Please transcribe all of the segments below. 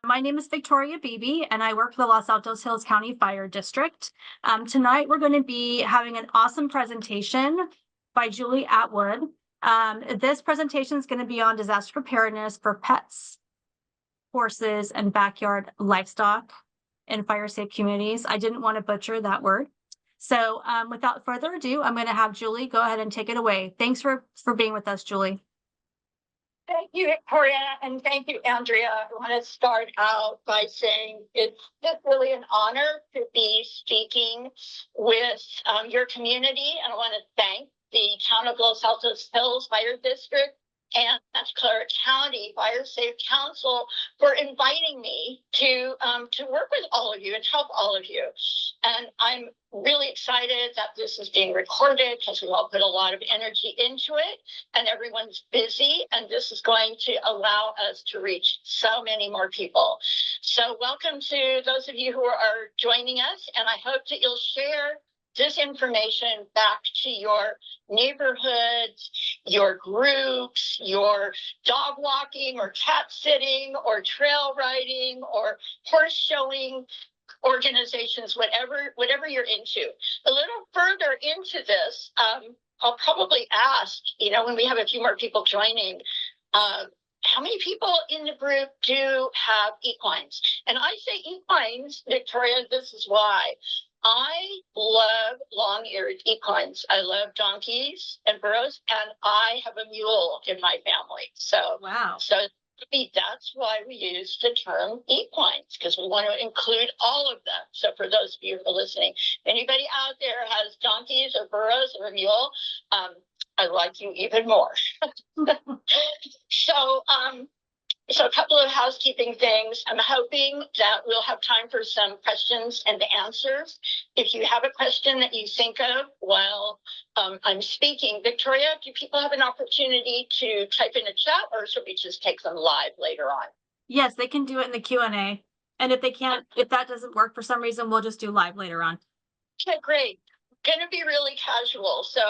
My name is Victoria Beebe, and I work for the Los Altos Hills County Fire District. Tonight, we're going to be having an awesome presentation by Julie Atwood. This presentation is going to be on disaster preparedness for pets, horses, and backyard livestock in fire-safe communities. I didn't want to butcher that word. So without further ado, I'm going to have Julie go ahead and take it away. Thanks for being with us, Julie. Thank you, Victoria, and thank you, Andrea. I want to start out by saying it's just really an honor to be speaking with your community, and I want to thank the Town of Los Altos Hills Fire District and Santa Clara County Fire Safe Council for inviting me to work with all of you and help all of you. And I'm really excited that this is being recorded because we all put a lot of energy into it and everyone's busy, and this is going to allow us to reach so many more people. So welcome to those of you who are joining us, and I hope that you'll share this information back to your neighborhoods, your groups, your dog walking or cat sitting or trail riding or horse showing organizations, whatever you're into. A little further into this, I'll probably ask, when we have a few more people joining, how many people in the group do have equines? And I say equines, Victoria, this is why. I love long-eared equines. I love donkeys and burros, and I have a mule in my family. So, Wow. So that's why we use the term equines, because we want to include all of them. So for those of you who are listening, if anybody out there has donkeys or burros or a mule, I like you even more. So a couple of housekeeping things. I'm hoping that we'll have time for some questions and answers. If you have a question that you think of while I'm speaking, Victoria, do people have an opportunity to type in a chat, or should we just take them live later on? Yes, they can do it in the Q&A. And if they can't, if that doesn't work for some reason, we'll just do live later on. Okay, great. Going to be really casual. So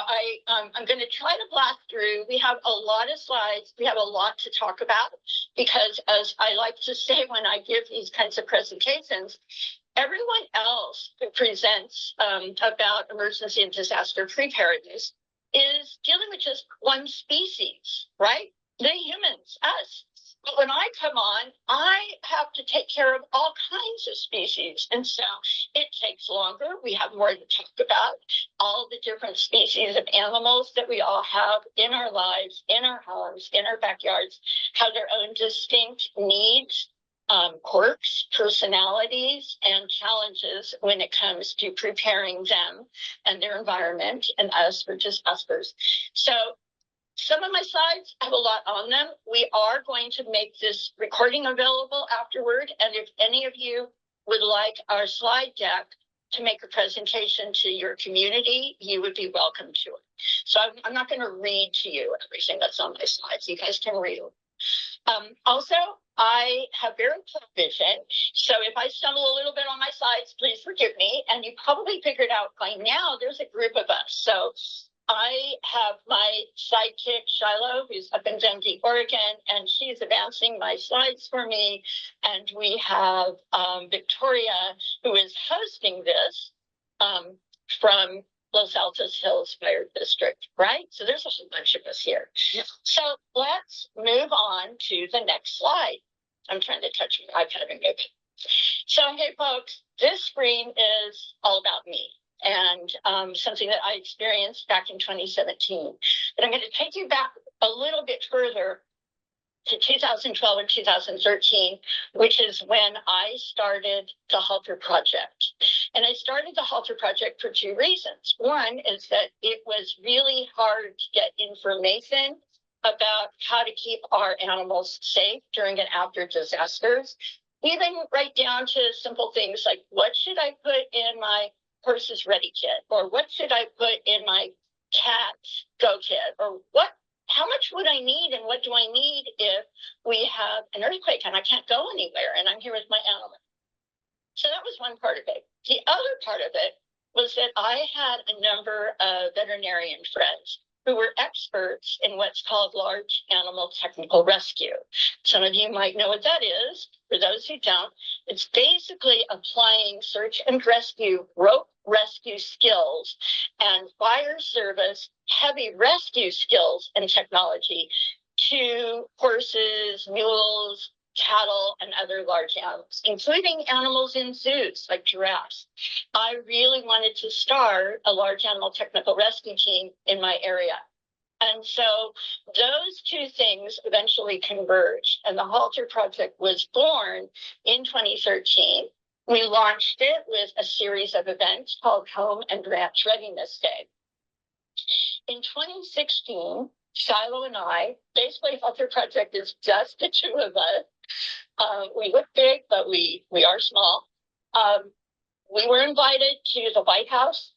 I'm going to try to blast through. We have a lot of slides. We have a lot to talk about because, as I like to say when I give these kinds of presentations, everyone else who presents about emergency and disaster preparedness is dealing with just one species, right? The humans, us. But when I come on, I have to take care of all kinds of species. And so it takes longer. We have more to talk about. All the different species of animals that we all have in our lives, in our homes, in our backyards, have their own distinct needs, quirks, personalities, and challenges when it comes to preparing them and their environment and us for disasters. So some of my slides have a lot on them. We are going to make this recording available afterward. And if any of you would like our slide deck to make a presentation to your community, you would be welcome to it. So I'm not going to read to you everything that's on my slides. You guys can read them. Also, I have very poor vision. So if I stumble a little bit on my slides, please forgive me. And you probably figured out by now there's a group of us. So I have my sidekick, Shiloh, who's up in Dundee, Oregon, and she's advancing my slides for me. And we have Victoria, who is hosting this from Los Altos Hills Fire District, right? So there's a whole bunch of us here. Yep. So let's move on to the next slide. I'm trying to touch my iPad and move it. So, hey, folks, this screen is all about me. And something that I experienced back in 2017. But I'm going to take you back a little bit further to 2012 and 2013, which is when I started the Halter Project. And I started the Halter Project for two reasons. One is that it was really hard to get information about how to keep our animals safe during and after disasters, even right down to simple things like, what should I put in my horse's ready kit, or what should I put in my cat's go kit, or how much would I need, and what do I need if we have an earthquake and I can't go anywhere and I'm here with my animal? So that was one part of it. The other part of it was that I had a number of veterinarian friends who were experts in what's called large animal technical rescue. Some of you might know what that is. For those who don't, it's basically applying search and rescue, rope rescue skills and fire service heavy rescue skills and technology to horses, mules, cattle, and other large animals, including animals in zoos like giraffes. I really wanted to start a large animal technical rescue team in my area. And so those two things eventually converged, and the Halter Project was born in 2013. We launched it with a series of events called Home and Ranch Readiness Day. In 2016, Shiloh and I, basically Halter Project is just the two of us. We look big, but we are small. We were invited to the White House,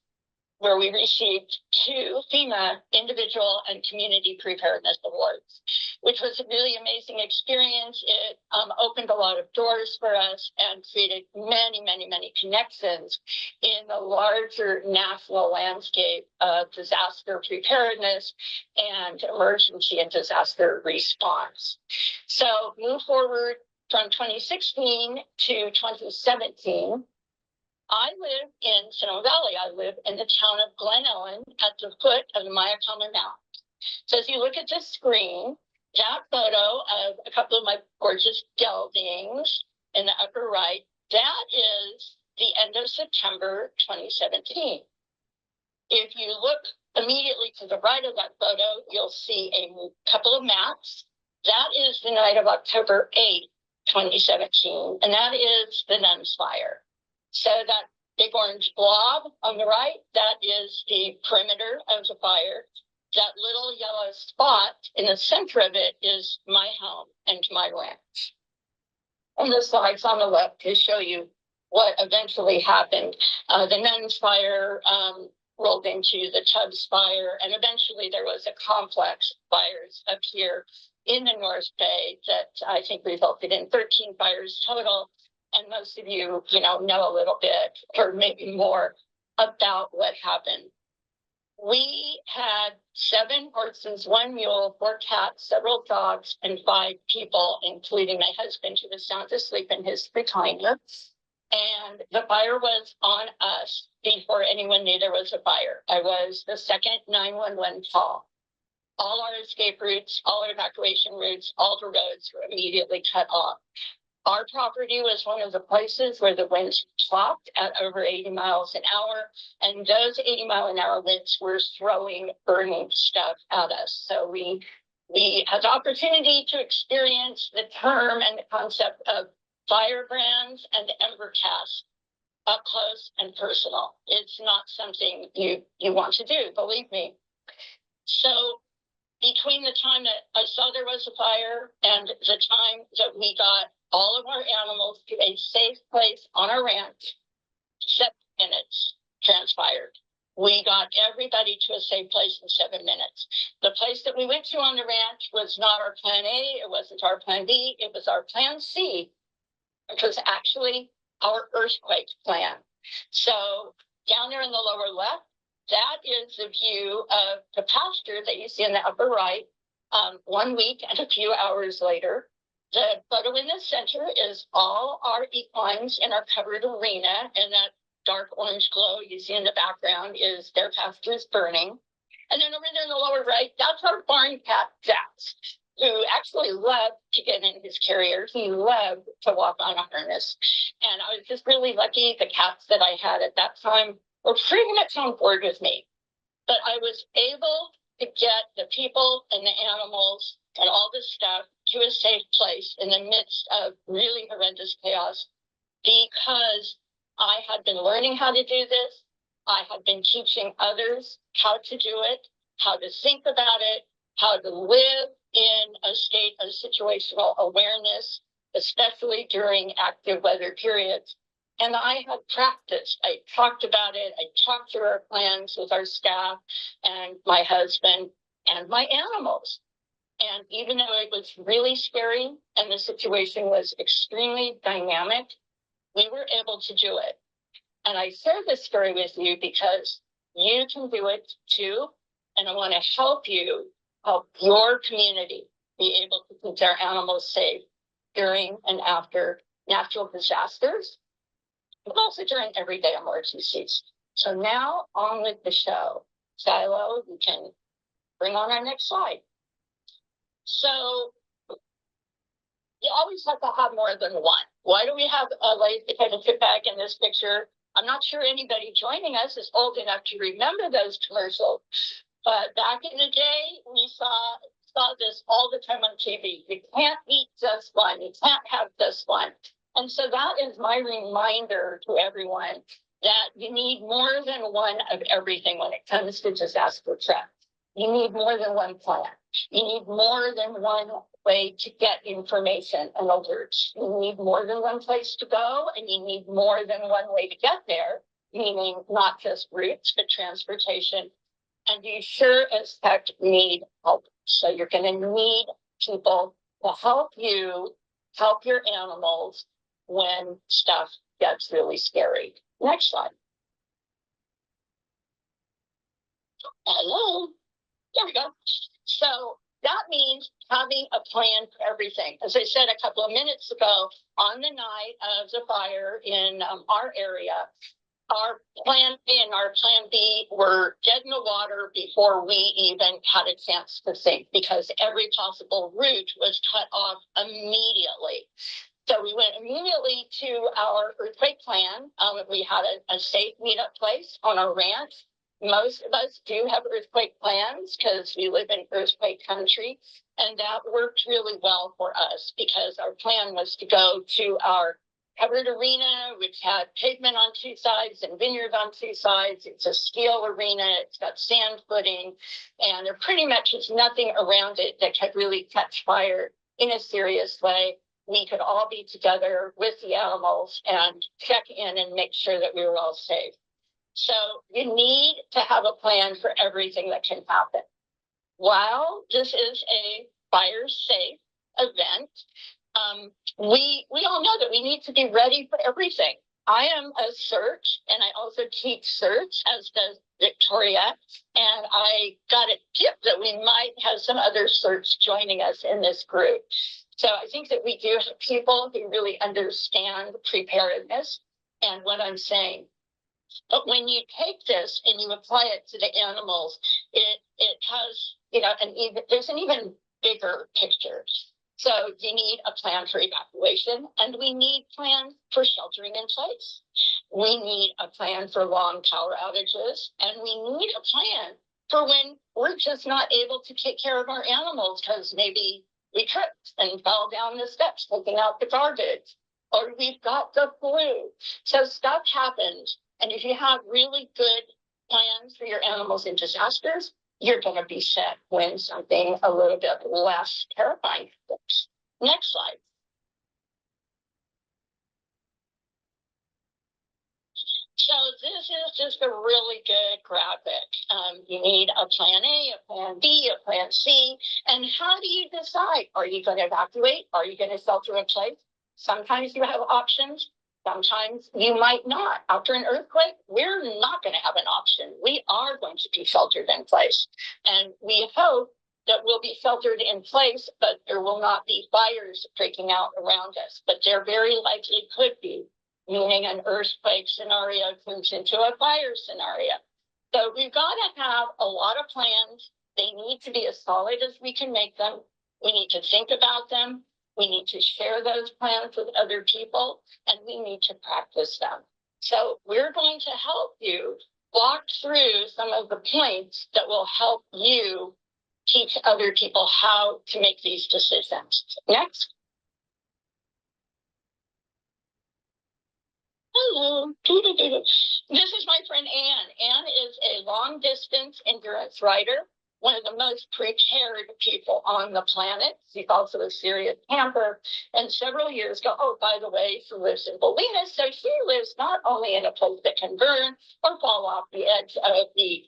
where we received 2 FEMA individual and community preparedness awards, which was a really amazing experience. It opened a lot of doors for us and created many, many, many connections in the larger national landscape of disaster preparedness and emergency and disaster response. So move forward from 2016 to 2017. I live in Sonoma Valley. I live in the town of Glen Ellen at the foot of the Mayakama Mountains. So as you look at the screen, that photo of a couple of my gorgeous geldings in the upper right, that is the end of September 2017. If you look immediately to the right of that photo, you'll see a couple of maps. That is the night of October 8th, 2017, and that is the Nuns Fire. So that big orange blob on the right, that is the perimeter of the fire. That little yellow spot in the center of it is my home and my ranch. And the slides on the left to show you what eventually happened. The Nuns Fire rolled into the Tubbs Fire, and eventually there was a complex of fires up here in the North Bay that I think resulted in 13 fires total. And most of you, know a little bit or maybe more about what happened. We had 7 horses, 1 mule, 4 cats, several dogs, and 5 people, including my husband, who was sound asleep in his recliner. And the fire was on us before anyone knew there was a fire. I was the second 911 call. All our escape routes, all our evacuation routes, all the roads were immediately cut off. Our property was one of the places where the winds chopped at over 80 miles an hour, and those 80-mile-an-hour winds were throwing burning stuff at us. So we had the opportunity to experience the term and the concept of firebrands and embercast up close and personal. It's not something you want to do, believe me. So between the time that I saw there was a fire and the time that we got all of our animals to a safe place on our ranch, 7 minutes transpired. We got everybody to a safe place in 7 minutes. The place that we went to on the ranch was not our plan A. It wasn't our plan B. It was our plan C, which was actually our earthquake plan. So down there in the lower left, that is a view of the pasture that you see in the upper right, 1 week and a few hours later. The photo in the center is all our equines in our covered arena, and that dark orange glow you see in the background is their pastures burning. And then over there in the lower right, that's our barn cat, Jax, who actually loved to get in his carrier. He loved to walk on a harness. And I was just really lucky. The cats that I had at that time were pretty much on board with me. But I was able to get the people and the animals and all this stuff to a safe place in the midst of really horrendous chaos, because I had been learning how to do this. I had been teaching others how to do it, how to think about it, how to live in a state of situational awareness, especially during active weather periods. And I had practiced. I talked about it. I talked through our plans with our staff and my husband and my animals. And even though it was really scary and the situation was extremely dynamic, we were able to do it. And I share this story with you because you can do it too. and I want to help you help your community be able to keep their animals safe during and after natural disasters, but also during everyday emergencies. So now on with the show. Shiloh, you can bring on our next slide. So you always have to have more than one. Why do we have a lazy pit bag in this picture? I'm not sure anybody joining us is old enough to remember those commercials, but back in the day, we saw this all the time on TV. You can't eat just one. You can't have just one. And so that is my reminder to everyone that you need more than one of everything when it comes to disaster prep. You need more than one plan. You need more than one way to get information and alerts. You need more than one place to go, and you need more than one way to get there, meaning not just routes, but transportation. And you sure as heck need help. So you're going to need people to help you help your animals when stuff gets really scary. Next slide. Hello. There we go. So that means having a plan for everything. As I said a couple of minutes ago, on the night of the fire in our area, our plan A and our plan B were dead in the water before we even had a chance to think, because every possible route was cut off immediately. So we went immediately to our earthquake plan. We had a safe meetup place on our ranch. Most of us do have earthquake plans because we live in earthquake country, and that worked really well for us because our plan was to go to our covered arena, which had pavement on two sides and vineyard on two sides. It's a steel arena. It's got sand footing, and there pretty much is nothing around it that could really catch fire in a serious way. We could all be together with the animals and check in and make sure that we were all safe. So you need to have a plan for everything that can happen. While this is a fire safe event, we all know that we need to be ready for everything. I am a search, and I also teach search, as does Victoria. And I got a tip that we might have some other search joining us in this group. So I think that we do have people who really understand preparedness and what I'm saying. But when you take this and you apply it to the animals, it has, there's an even bigger picture. So you need a plan for evacuation, and we need plans for sheltering in place. We need a plan for long power outages, and we need a plan for when we're just not able to take care of our animals because maybe we tripped and fell down the steps taking out the garbage, or we've got the flu. So stuff happens, and if you have really good plans for your animals in disasters, you're going to be set when something a little bit less terrifying happens. Next slide. So this is just a really good graphic. You need a plan A, a plan B, a plan C. And how do you decide? Are you going to evacuate? Are you going to shelter in place? Sometimes you have options. Sometimes you might not. After an earthquake, we're not going to have an option. We are going to be sheltered in place. And we hope that we'll be sheltered in place, but there will not be fires breaking out around us. But there very likely could be, meaning an earthquake scenario turns into a fire scenario. So we've got to have a lot of plans. They need to be as solid as we can make them. We need to think about them. We need to share those plans with other people, and we need to practice them. So we're going to help you walk through some of the points that will help you teach other people how to make these decisions. Next. Hello. This is my friend Anne. Anne is a long distance endurance rider, one of the most prepared people on the planet. She's also a serious camper. And several years ago, oh, by the way, she lives in Bolinas. So she lives not only in a place that can burn or fall off the edge of the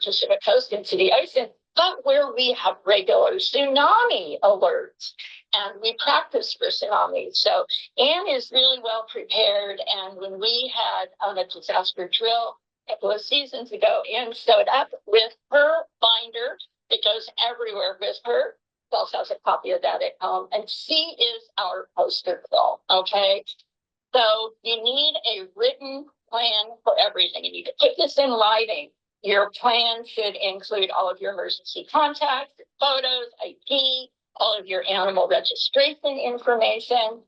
Pacific coast into the ocean, but where we have regular tsunami alerts. And we practice for tsunamis. So Anne is really well prepared. And when we had on a disaster drill, a couple of seasons ago and showed up with her binder that goes everywhere with her. She also has a copy of that at home, and she is our poster girl. Okay, so you need a written plan for everything. You need to put this in writing. Your plan should include all of your emergency contacts, photos, ID, all of your animal registration information,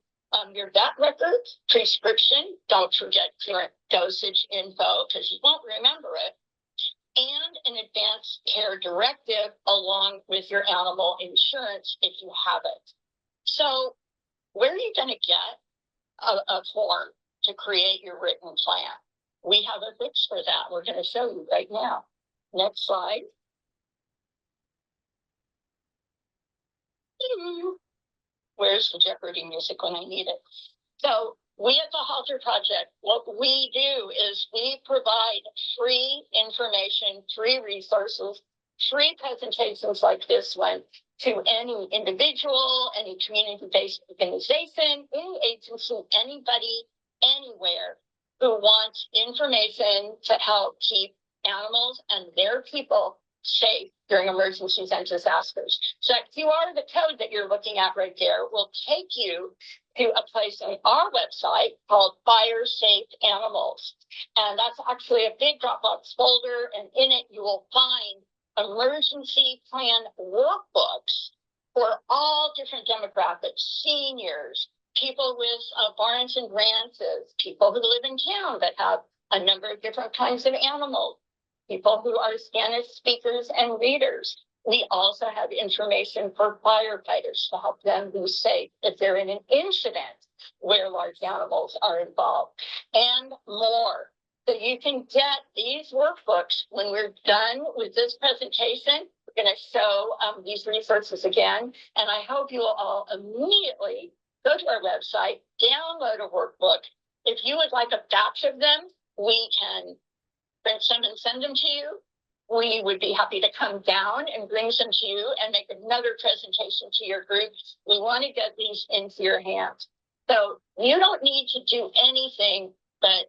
your vet records, prescription. Don't forget current dosage info because you won't remember it. And an advanced care directive along with your animal insurance if you have it. So where are you going to get a form to create your written plan? We have a fix for that. We're going to show you right now. Next slide. Where's the Jeopardy music when I need it? So we at the Halter Project, what we do is we provide free information, free resources, free presentations like this one to any individual, any community-based organization, any agency, anybody, anywhere who wants information to help keep animals and their people safe during emergencies and disasters. So that QR, the code that you're looking at right there, will take you to a place on our website called Fire Safe Animals. And that's actually a big Dropbox folder, and in it you will find emergency plan workbooks for all different demographics: seniors, people with barns and ranches, people who live in town that have a number of different kinds of animals, people who are Spanish speakers and readers. We also have information for firefighters to help them be safe if they're in an incident where large animals are involved, and more. So you can get these workbooks when we're done with this presentation. We're going to show these resources again, and I hope you will all immediately go to our website, download a workbook. If you would like a batch of them, we can print some and send them to you. We would be happy to come down and bring some to you and make another presentation to your group. We want to get these into your hands. So you don't need to do anything but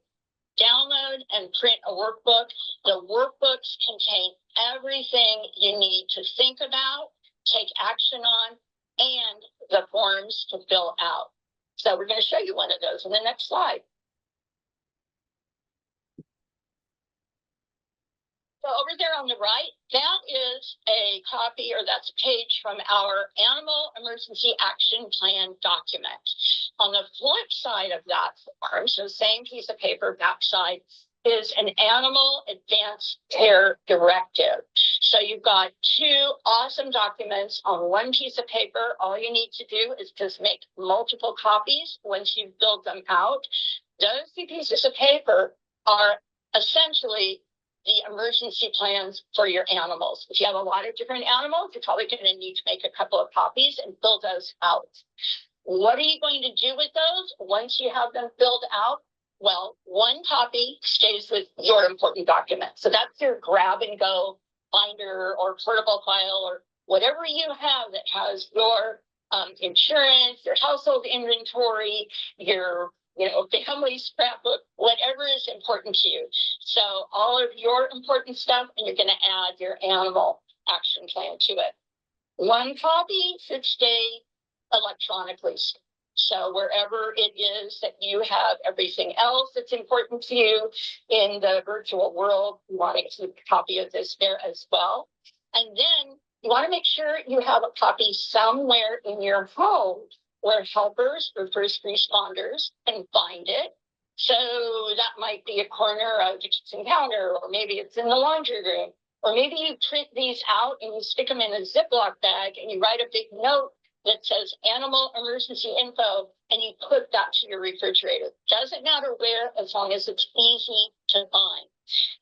download and print a workbook. The workbooks contain everything you need to think about, take action on, and the forms to fill out. So we're going to show you one of those in the next slide. So over there on the right, that is a copy, or that's a page from our Animal Emergency Action Plan document. On the flip side of that form, so same piece of paper, backside, is an Animal Advanced Care Directive. So you've got two awesome documents on one piece of paper. All you need to do is just make multiple copies once you build them out. Those two pieces of paper are essentially the emergency plans for your animals. If you have a lot of different animals, you're probably going to need to make a couple of copies and fill those out. What are you going to do with those once you have them filled out? Well, one copy stays with your important document. So that's your grab and go binder or portable file or whatever you have that has your insurance, your household inventory, your family scrapbook, whatever is important to you. So all of your important stuff, and you're going to add your animal action plan to it. One copy should stay electronically. So wherever it is that you have everything else that's important to you in the virtual world, you want to keep a copy of this there as well. And then you want to make sure you have a copy somewhere in your home where helpers or first responders can find it. So that might be a corner of the kitchen counter, or maybe it's in the laundry room, or maybe you print these out and you stick them in a Ziploc bag and you write a big note that says animal emergency info, and you put that to your refrigerator. Doesn't matter where, as long as it's easy to find.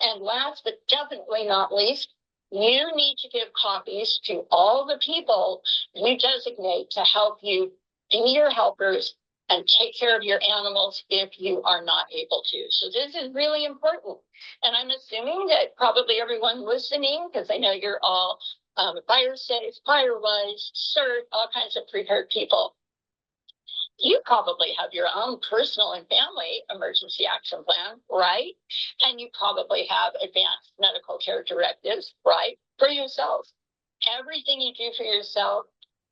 And last but definitely not least, you need to give copies to all the people you designate to help you be your helpers and take care of your animals if you are not able to. So this is really important. And I'm assuming that probably everyone listening, because I know you're all fire safe, fire wise, CERT, all kinds of prepared people. You probably have your own personal and family emergency action plan, right? And you probably have advanced medical care directives, right? For yourself. Everything you do for yourself,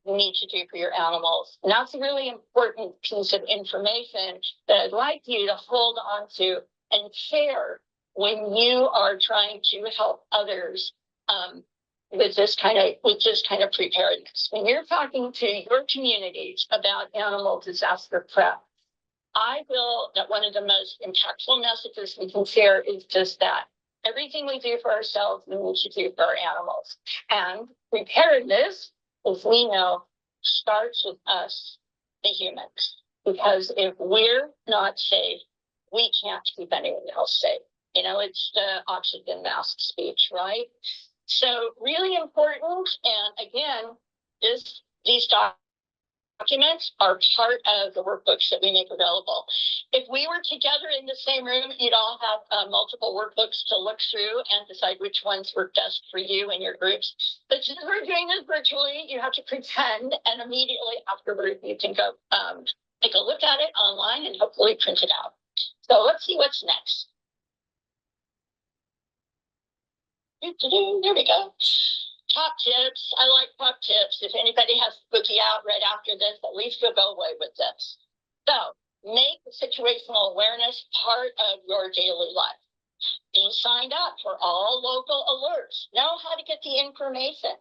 you need to do for your animals. And that's a really important piece of information that I'd like you to hold on to and share when you are trying to help others with this kind of preparedness. When you're talking to your communities about animal disaster prep, I feel that one of the most impactful messages we can share is just that everything we do for ourselves, we need to do for our animals. And preparedness, as we know, starts with us, the humans. Because if we're not safe, we can't keep anyone else safe. You know, it's the oxygen mask speech, right? So really important. And again, these documents are part of the workbooks that we make available. If we were together in the same room, you'd all have multiple workbooks to look through and decide which ones work best for you and your groups. But since we're doing this virtually, you have to pretend, and immediately afterward, you can go take a look at it online and hopefully print it out. So let's see what's next. There we go. Top tips. I like top tips. If anybody has to bookie out right after this, at least you'll go away with this. So make situational awareness part of your daily life. Be signed up for all local alerts. Know how to get the information.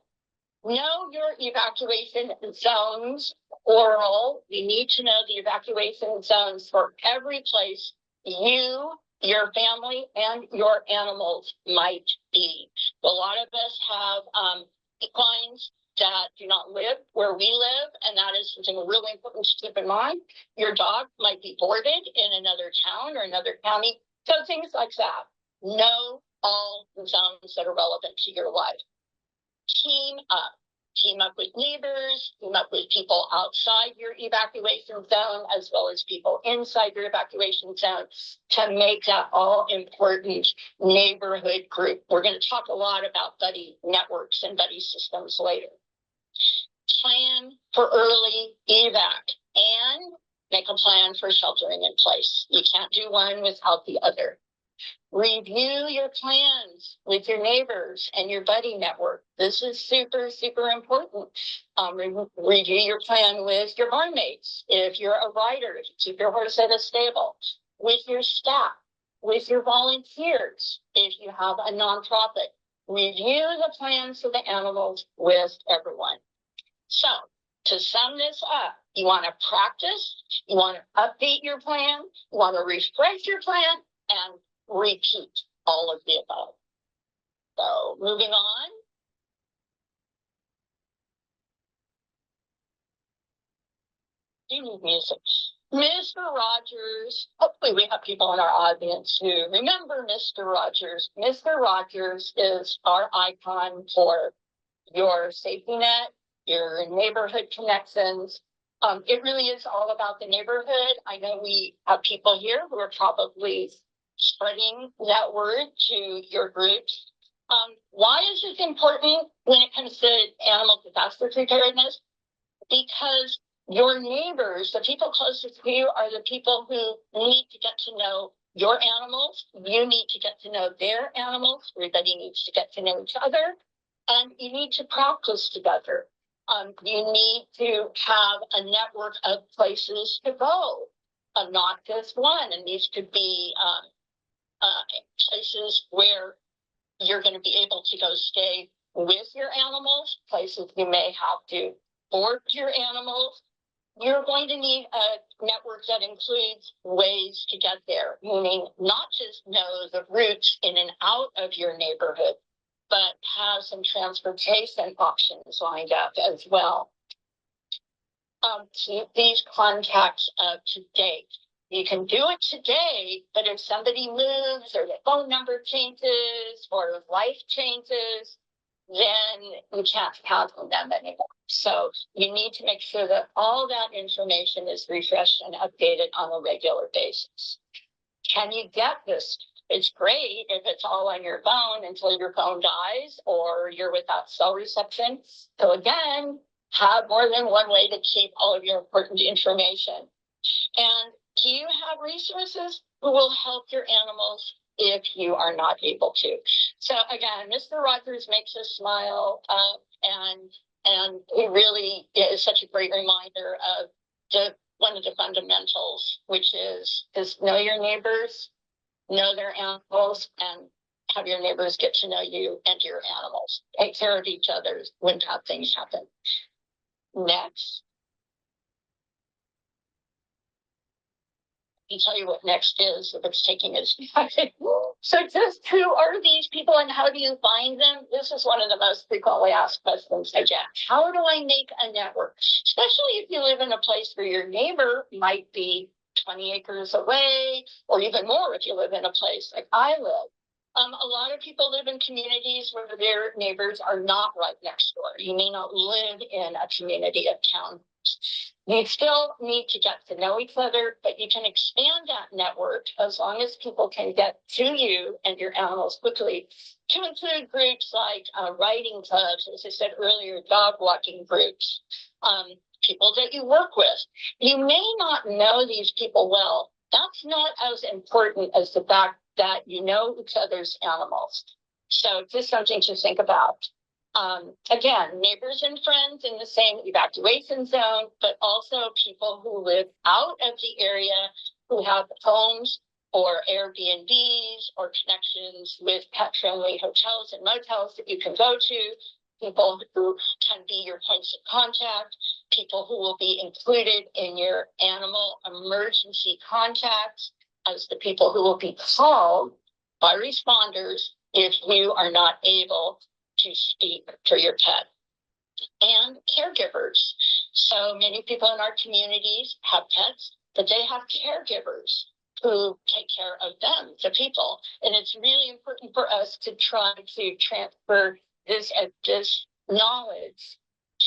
Know your evacuation zones, oral. You need to know the evacuation zones for every place you, your family, and your animals might be. A lot of us have equines that do not live where we live, and that is something really important to keep in mind. Your dog might be boarded in another town or another county, so things like that. Know all the zones that are relevant to your life. Team up. Team up with neighbors, team up with people outside your evacuation zone, as well as people inside your evacuation zone, to make that all important neighborhood group. We're going to talk a lot about buddy networks and buddy systems later. Plan for early evac and make a plan for sheltering in place. You can't do one without the other. Review your plans with your neighbors and your buddy network. This is super, super important. Review your plan with your barn mates. If you're a rider, if you keep your horse at a stable, with your staff, with your volunteers. If you have a nonprofit, review the plans for the animals with everyone. So to sum this up, you want to practice, you want to update your plan, you want to refresh your plan, and repeat all of the above. So moving on. You need music. Mr. Rogers, hopefully we have people in our audience who remember Mr. Rogers. Mr. Rogers is our icon for your safety net, your neighborhood connections. It really is all about the neighborhood. I know we have people here who are probably spreading that word to your groups. Why is this important when it comes to animal disaster preparedness? Because your neighbors, the people closest to you, are the people who need to get to know your animals. You need to get to know their animals. Everybody needs to get to know each other. And you need to practice together. You need to have a network of places to go, not just one. And these could be places where you're going to be able to go stay with your animals, places you may have to board your animals. You're going to need a network that includes ways to get there, meaning not just know the routes in and out of your neighborhood, but have some transportation options lined up as well. Keep these contacts up to date. You can do it today, but if somebody moves or the phone number changes or life changes, then you can't count on them anymore. So you need to make sure that all that information is refreshed and updated on a regular basis. Can you get this? It's great if it's all on your phone until your phone dies or you're without cell reception. So again, have more than one way to keep all of your important information. And do you have resources who will help your animals if you are not able to? So again, Mr. Rogers makes us smile, and he really is such a great reminder of one of the fundamentals, which is know your neighbors, know their animals, and have your neighbors get to know you and your animals. Take care of each other when bad things happen. Next. I can tell you what next is if it's taking its time. So just who are these people and how do you find them? This is one of the most frequently asked questions I get. How do I make a network? Especially if you live in a place where your neighbor might be 20 acres away, or even more if you live in a place like I live. A lot of people live in communities where their neighbors are not right next door. You may not live in a community of town. You still need to get to know each other, but you can expand that network as long as people can get to you and your animals quickly, to include groups like riding clubs, as I said earlier, dog walking groups, people that you work with. You may not know these people well. That's not as important as the fact that you know each other's animals. So just something to think about. Again, neighbors and friends in the same evacuation zone, but also people who live out of the area who have homes or Airbnbs or connections with pet-friendly hotels and motels that you can go to, people who can be your points of contact, people who will be included in your animal emergency contacts as the people who will be called by responders if you are not able to speak for your pet. And caregivers. So many people in our communities have pets, but they have caregivers who take care of them, the people. And it's really important for us to try to transfer this knowledge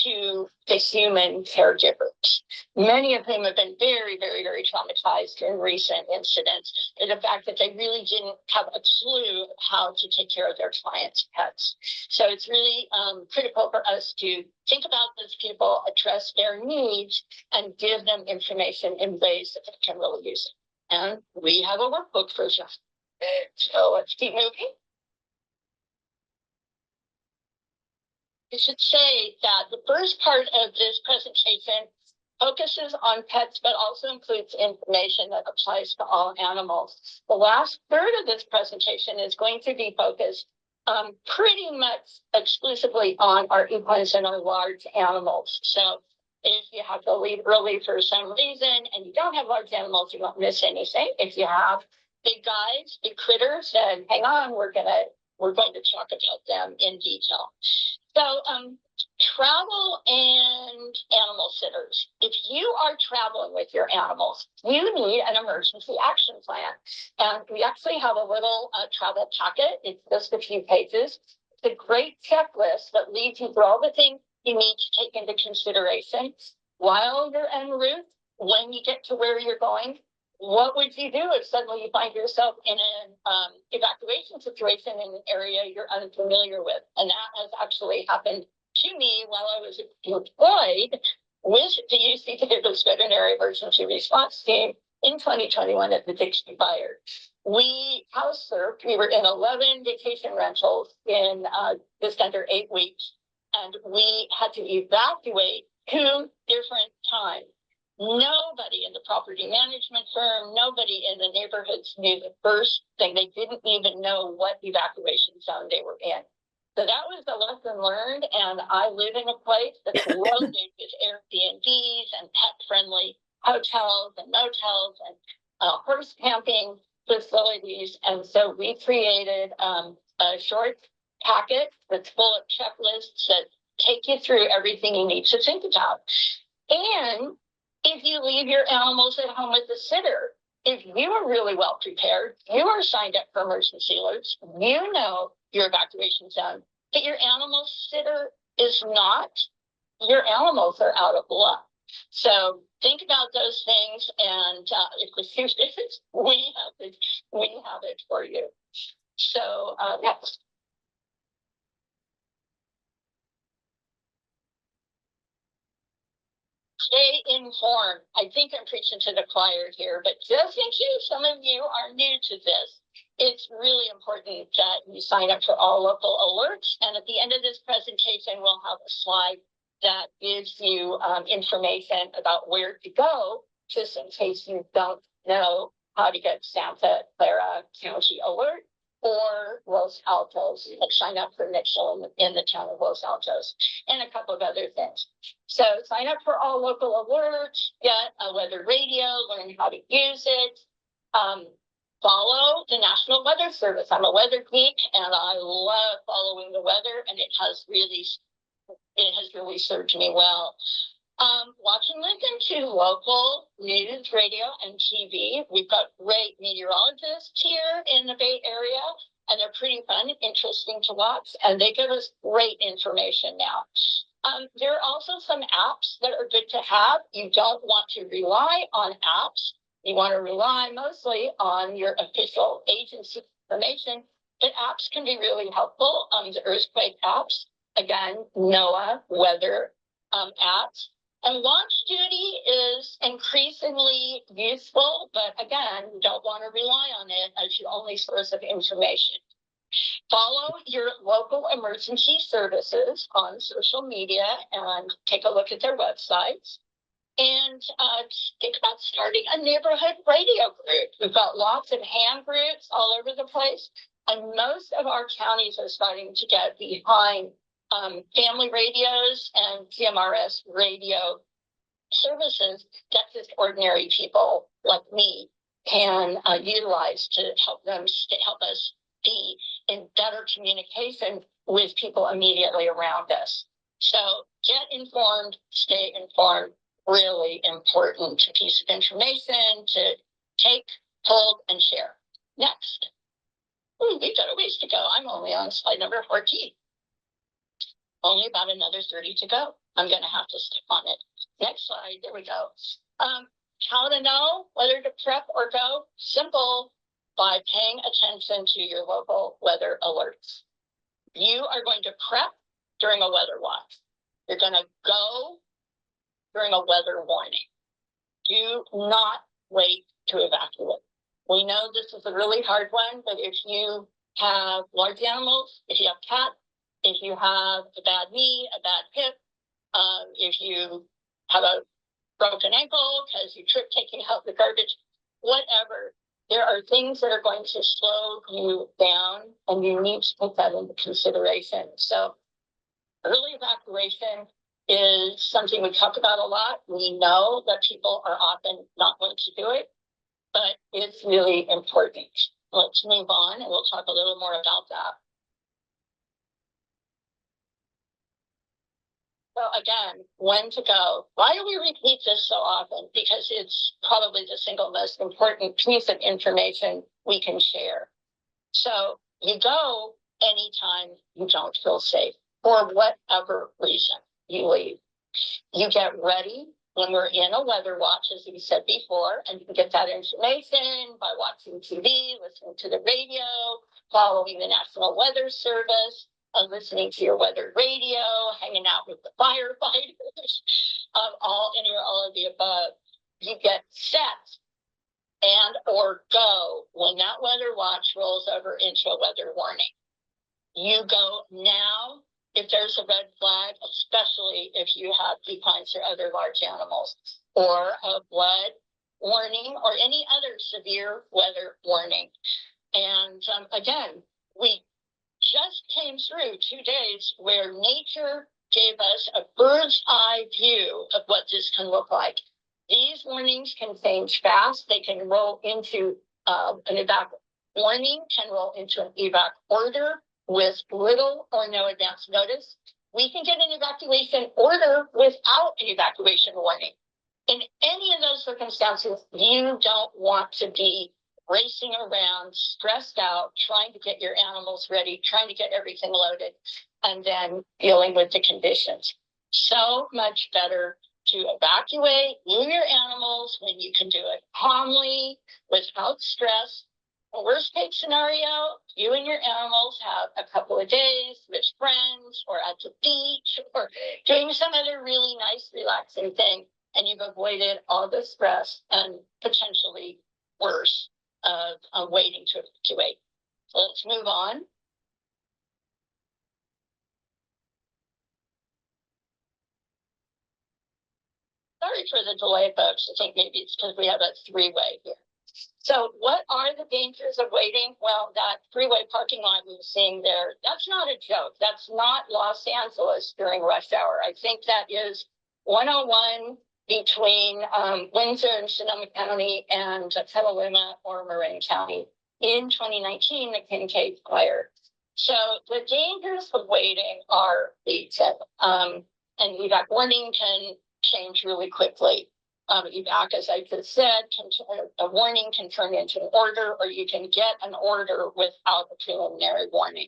to the human caregivers, many of whom have been very, very, very traumatized in recent incidents, and the fact that they really didn't have a clue how to take care of their clients' pets. So it's really critical for us to think about those people, address their needs, and give them information in ways that they can really use it. And we have a workbook for them. So let's keep moving. I should say that the first part of this presentation focuses on pets, but also includes information that applies to all animals. The last third of this presentation is going to be focused pretty much exclusively on our equines and our large animals. So if you have to leave early for some reason and you don't have large animals, you won't miss anything. If you have big guys, big critters, then hang on, we're going to talk about them in detail. So travel and animal sitters. If you are traveling with your animals, you need an emergency action plan. And we actually have a little travel packet. It's just a few pages. It's a great checklist that leads you through all the things you need to take into consideration while you're en route, when you get to where you're going. What would you do if suddenly you find yourself in an evacuation situation in an area you're unfamiliar with? And that has actually happened to me while I was deployed with the UC Davis Veterinary Emergency Response Team in 2021 at the Dixie Fire. We house served. We were in 11 vacation rentals in just under 8 weeks, and we had to evacuate 2 different times. Nobody in the property management firm, nobody in the neighborhoods knew the first thing. They didn't even know what evacuation zone they were in. So that was the lesson learned. And I live in a place that's loaded with Airbnbs and pet-friendly hotels and motels and horse camping facilities. And so we created a short packet that's full of checklists that take you through everything you need to think about. And if you leave your animals at home with a sitter, if you are really well prepared, you are signed up for emergency alerts, you know your evacuation zone, but your animal sitter is not, your animals are out of luck. So think about those things, and if the shoe fits, we have it for you. So next. Stay informed. I think I'm preaching to the choir here, but just in case some of you are new to this, it's really important that you sign up for all local alerts. And at the end of this presentation, we'll have a slide that gives you information about where to go, just in case you don't know how to get Santa Clara County Alert or Los Altos, and sign up for Mitchell in the town of Los Altos, and a couple of other things. So sign up for all local alerts, get a weather radio, learn how to use it. Follow the National Weather Service. I'm a weather geek and I love following the weather, and it has really served me well. Watch and listen to local news, radio, and TV. We've got great meteorologists here in the Bay Area, and they're pretty fun, interesting to watch, and they give us great information now. There are also some apps that are good to have. You don't want to rely on apps. You want to rely mostly on your official agency information, but apps can be really helpful. The earthquake apps, again, NOAA weather apps. And launch duty is increasingly useful, but again, you don't want to rely on it as your only source of information. Follow your local emergency services on social media and take a look at their websites. And think about starting a neighborhood radio group. We've got lots of hand groups all over the place, and most of our counties are starting to get behind family radios and PMRS radio services that just ordinary people like me can utilize to help us be in better communication with people immediately around us. So get informed, stay informed, really important piece of information to take, hold, and share. Next. Ooh, we've got a ways to go. I'm only on slide number 14. Only about another 30 to go. I'm going to have to stick on it. Next slide. There we go. How to know whether to prep or go? Simple. By paying attention to your local weather alerts. You are going to prep during a weather watch. You're going to go during a weather warning. Do not wait to evacuate. We know this is a really hard one, but if you have large animals, if you have cats, if you have a bad knee, a bad hip, if you have a broken ankle because you tripped taking out the garbage, whatever, there are things that are going to slow you down, and you need to take that into consideration. So early evacuation is something we talk about a lot. We know that people are often not going to do it, but it's really important. Let's move on, and we'll talk a little more about that. So again, when to go. Why do we repeat this so often? Because it's probably the single most important piece of information we can share. So you go anytime you don't feel safe, for whatever reason you leave. You get ready when we're in a weather watch, as we said before, and you can get that information by watching TV, listening to the radio, following the National Weather Service, listening to your weather radio, hanging out with the firefighters, all of the above. You get set and or go when that weather watch rolls over into a weather warning. You go now if there's a red flag, especially if you have equines or other large animals, or a flood warning or any other severe weather warning. And again, we just came through 2 days where nature gave us a bird's eye view of what this can look like. These warnings can change fast. They can roll into an evac warning, can roll into an evac order with little or no advance notice. We can get an evacuation order without an evacuation warning. In any of those circumstances, you don't want to be racing around, stressed out, trying to get your animals ready, trying to get everything loaded, and then dealing with the conditions. So much better to evacuate you and your animals when you can do it calmly, without stress. The worst case scenario, you and your animals have a couple of days with friends or at the beach or doing some other really nice, relaxing thing. and you've avoided all the stress and potentially worse of waiting to evacuate. So let's move on. Sorry for the delay, folks. I think maybe it's because we have a three-way here. So what are the dangers of waiting? Well, that freeway parking lot you're seeing there, that's not a joke. That's not Los Angeles during rush hour. I think that is 101 between Windsor and Sonoma County and Petaluma or Marin County in 2019, the Kincaid fire. So the dangers of waiting are legion, and evac warning can change really quickly. Evac, as I just said, a warning can turn into an order, or you can get an order without a preliminary warning.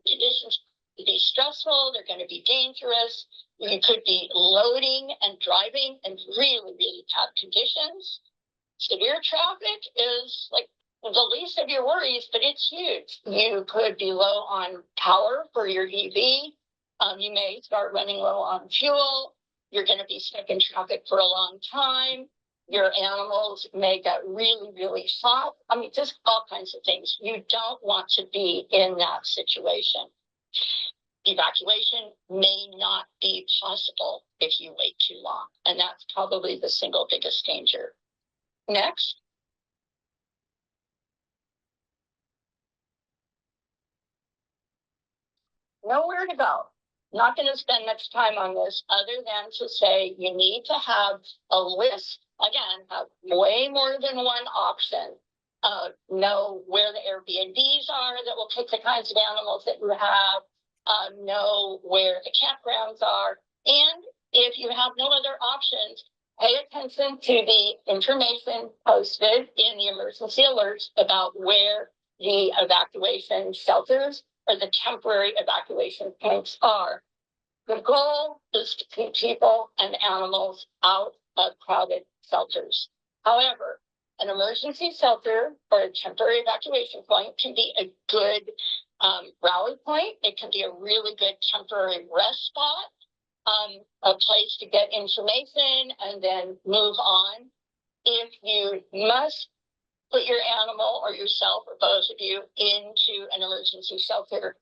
Conditions could be stressful, they're going to be dangerous. You could be loading and driving in really, really bad conditions. Severe traffic is like the least of your worries, but it's huge. You could be low on power for your EV. You may start running low on fuel. You're going to be stuck in traffic for a long time. Your animals may get really, really hot. I mean, just all kinds of things. You don't want to be in that situation. Evacuation may not be possible if you wait too long. And that's probably the single biggest danger. Next. Nowhere to go. Not going to spend much time on this other than to say you need to have a list. Again, have way more than one option. Know where the Airbnbs are that will take the kinds of animals that you have. Know where the campgrounds are. And if you have no other options, pay attention to the information posted in the emergency alerts about where the evacuation shelters or the temporary evacuation points are. The goal is to keep people and animals out of crowded shelters. However, an emergency shelter or a temporary evacuation point can be a good rally point. It can be a really good temporary rest spot, a place to get information and then move on. If you must put your animal or yourself or both of you into an emergency shelter,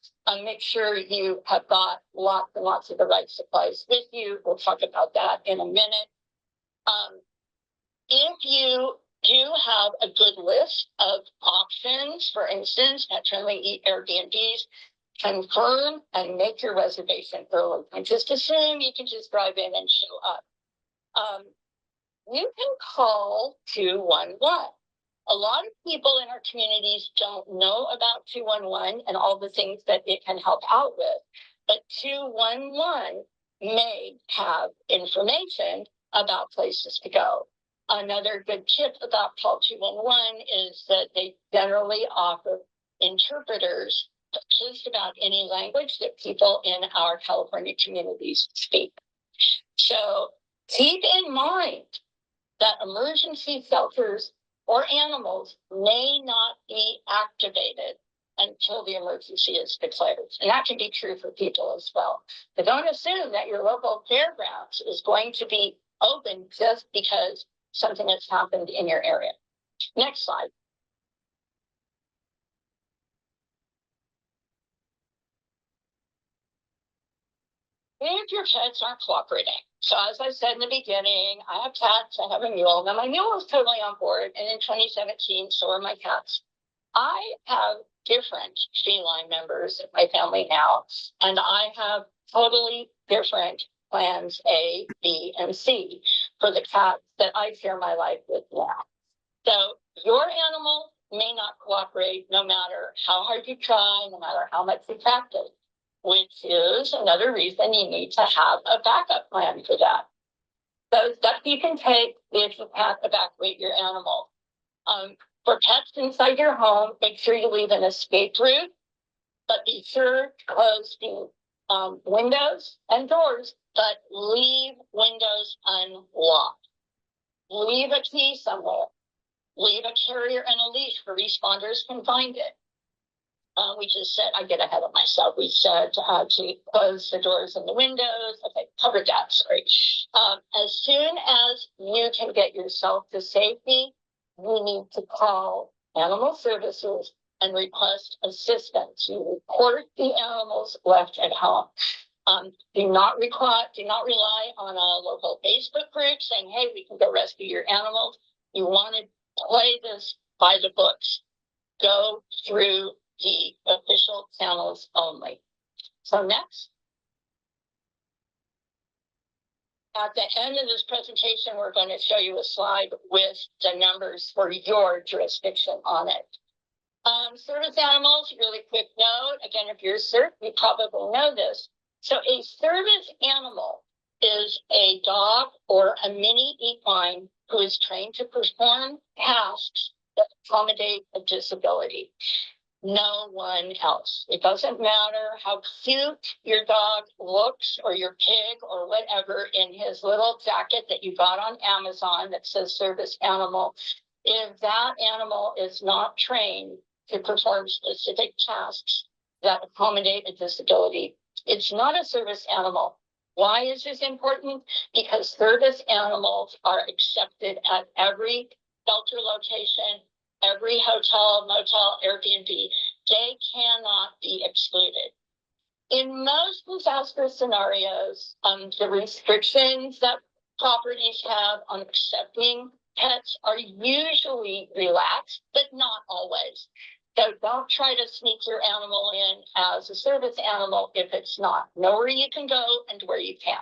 make sure you have got lots and lots of the right supplies with you. We'll talk about that in a minute. If you do have a good list of options, for instance, at Friendly Airbnbs, confirm and make your reservation early. And just assume you can just drive in and show up. You can call 211. A lot of people in our communities don't know about 211 and all the things that it can help out with, but 211 may have information about places to go. Another good tip about call 211 is that they generally offer interpreters for just about any language that people in our California communities speak. So keep in mind that emergency shelters or animals may not be activated until the emergency is declared. And that can be true for people as well. But don't assume that your local fairgrounds is going to be open just because something has happened in your area. Next slide. If your pets aren't cooperating. So as I said in the beginning, I have cats, I have a mule. Now my mule is totally on board, and in 2017, so are my cats. I have different feline members of my family now, and I have totally different plans A, B, and C for the cats that I share my life with now. So your animal may not cooperate no matter how hard you try, no matter how much you practice, which is another reason you need to have a backup plan for that. So steps you can take if you can't evacuate your animal. For pets inside your home, make sure you leave an escape route, but be sure to close the windows and doors, but leave windows unlocked. Leave a key somewhere. Leave a carrier and a leash where responders can find it. We just said, I get ahead of myself. We said to close the doors and the windows. Okay, covered that, sorry. As soon as you can get yourself to safety, you need to call animal services and request assistance. You report the animals left at home. Do not rely on a local Facebook group saying, hey, we can go rescue your animals. You want to play this by the books. Go through the official channels only. So next. At the end of this presentation, we're going to show you a slide with the numbers for your jurisdiction on it. Service animals, really quick note. Again, if you're a CERT, you probably know this. So a service animal is a dog or a mini equine who is trained to perform tasks that accommodate a disability. No one else. It doesn't matter how cute your dog looks or your pig or whatever in his little jacket that you got on Amazon that says service animal. If that animal is not trained to perform specific tasks that accommodate a disability, it's not a service animal. Why is this important? Because service animals are accepted at every shelter location, every hotel, motel, Airbnb. They cannot be excluded. In most disaster scenarios, the restrictions that properties have on accepting pets are usually relaxed, but not always. So don't try to sneak your animal in as a service animal if it's not. Know where you can go and where you can't.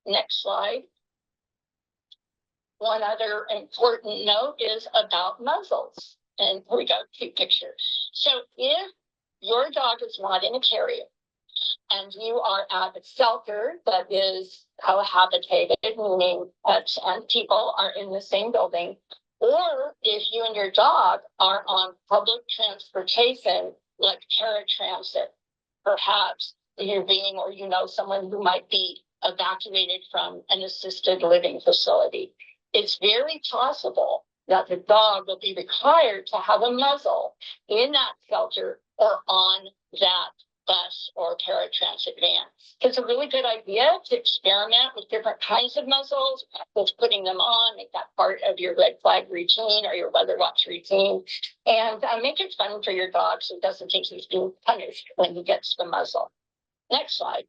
Next slide. One other important note is about muzzles. And here we go, cute picture. So if your dog is not in a carrier and you are at a shelter that is cohabitated, meaning pets and people are in the same building, or if you and your dog are on public transportation, like paratransit, perhaps you're being, or you know someone who might be evacuated from an assisted living facility, it's very possible that the dog will be required to have a muzzle in that shelter or on that bus or paratransit van. It's a really good idea to experiment with different kinds of muzzles, with putting them on, make that part of your red flag routine or your weather watch routine, and make it fun for your dog so he doesn't think he's being punished when he gets the muzzle. Next slide.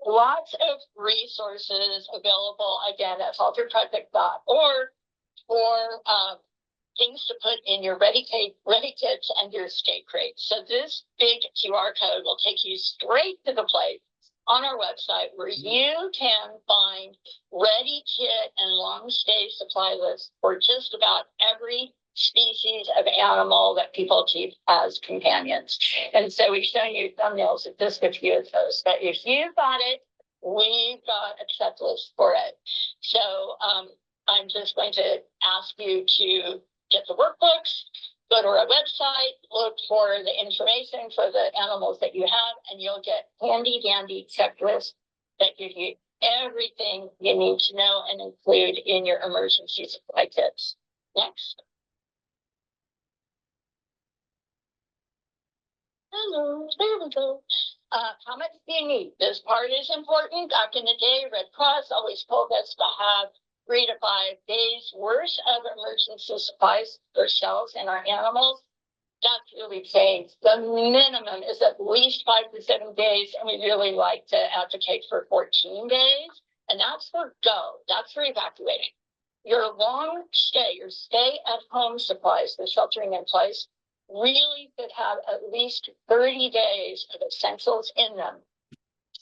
Lots of resources available, again, at halterproject.org for things to put in your ready kits and your stay crate. So this big QR code will take you straight to the place on our website where you can find ready kit and long stay supply lists for just about every species of animal that people keep as companions. And so we've shown you thumbnails of just a few of those. But if you've got it, we've got a checklist for it. So I'm just going to ask you to get the workbooks, go to our website, look for the information for the animals that you have, and you'll get handy dandy checklists that give you everything you need to know and include in your emergency supply kits. Next. Hello, there we go. How much do you need? This part is important. Back in the day, Red Cross always told us to have 3 to 5 days worth of emergency supplies for ourselves and our animals. That's really changed. The minimum is at least 5 to 7 days, and we really like to advocate for 14 days. And that's for go. That's for evacuating. Your long stay, your stay at home supplies, the sheltering in place, really should have at least 30 days of essentials in them.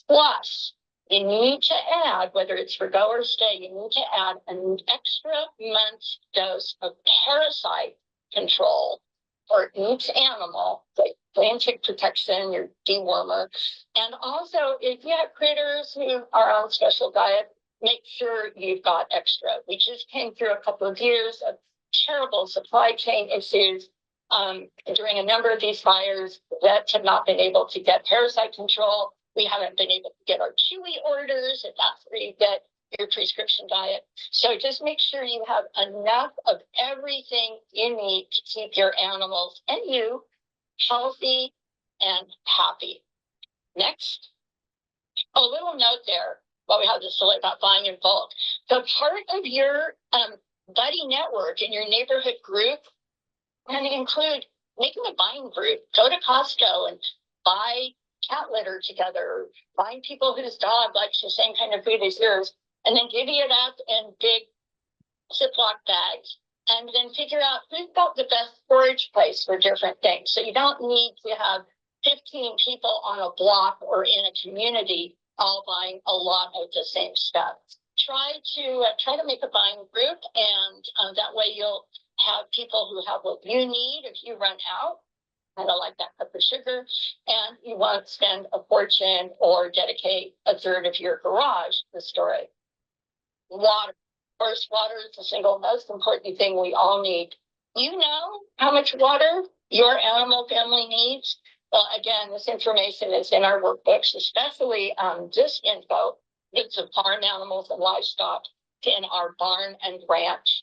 Plus, you need to add, whether it's for go or stay, you need to add an extra month's dose of parasite control for each animal, like flea-and-tick protection, your dewormer. And also, if you have critters who are on special diet, make sure you've got extra. We just came through a couple of years of terrible supply chain issues during a number of these fires. Vets have not been able to get parasite control. We haven't been able to get our Chewy orders, if that's where you get your prescription diet. So just make sure you have enough of everything you need to keep your animals and you healthy and happy. Next. A little note there while we have this delay about buying in bulk. The part of your buddy network in your neighborhood group can include making a buying group. Go to Costco and buy cat litter together. Find people whose dog likes the same kind of food as yours, and then divvy it up in big Ziploc bags. And then figure out who's got the best storage place for different things. So you don't need to have 15 people on a block or in a community all buying a lot of the same stuff. Try to make a buying group, and that way you'll have people who have what you need if you run out. Kind of like that cup of sugar, and you won't spend a fortune or dedicate a third of your garage to store it. Water. Of course, water is the single most important thing we all need. You know how much water your animal family needs? Well, again, this information is in our workbooks, especially this info. It's of farm animals and livestock in our barn and ranch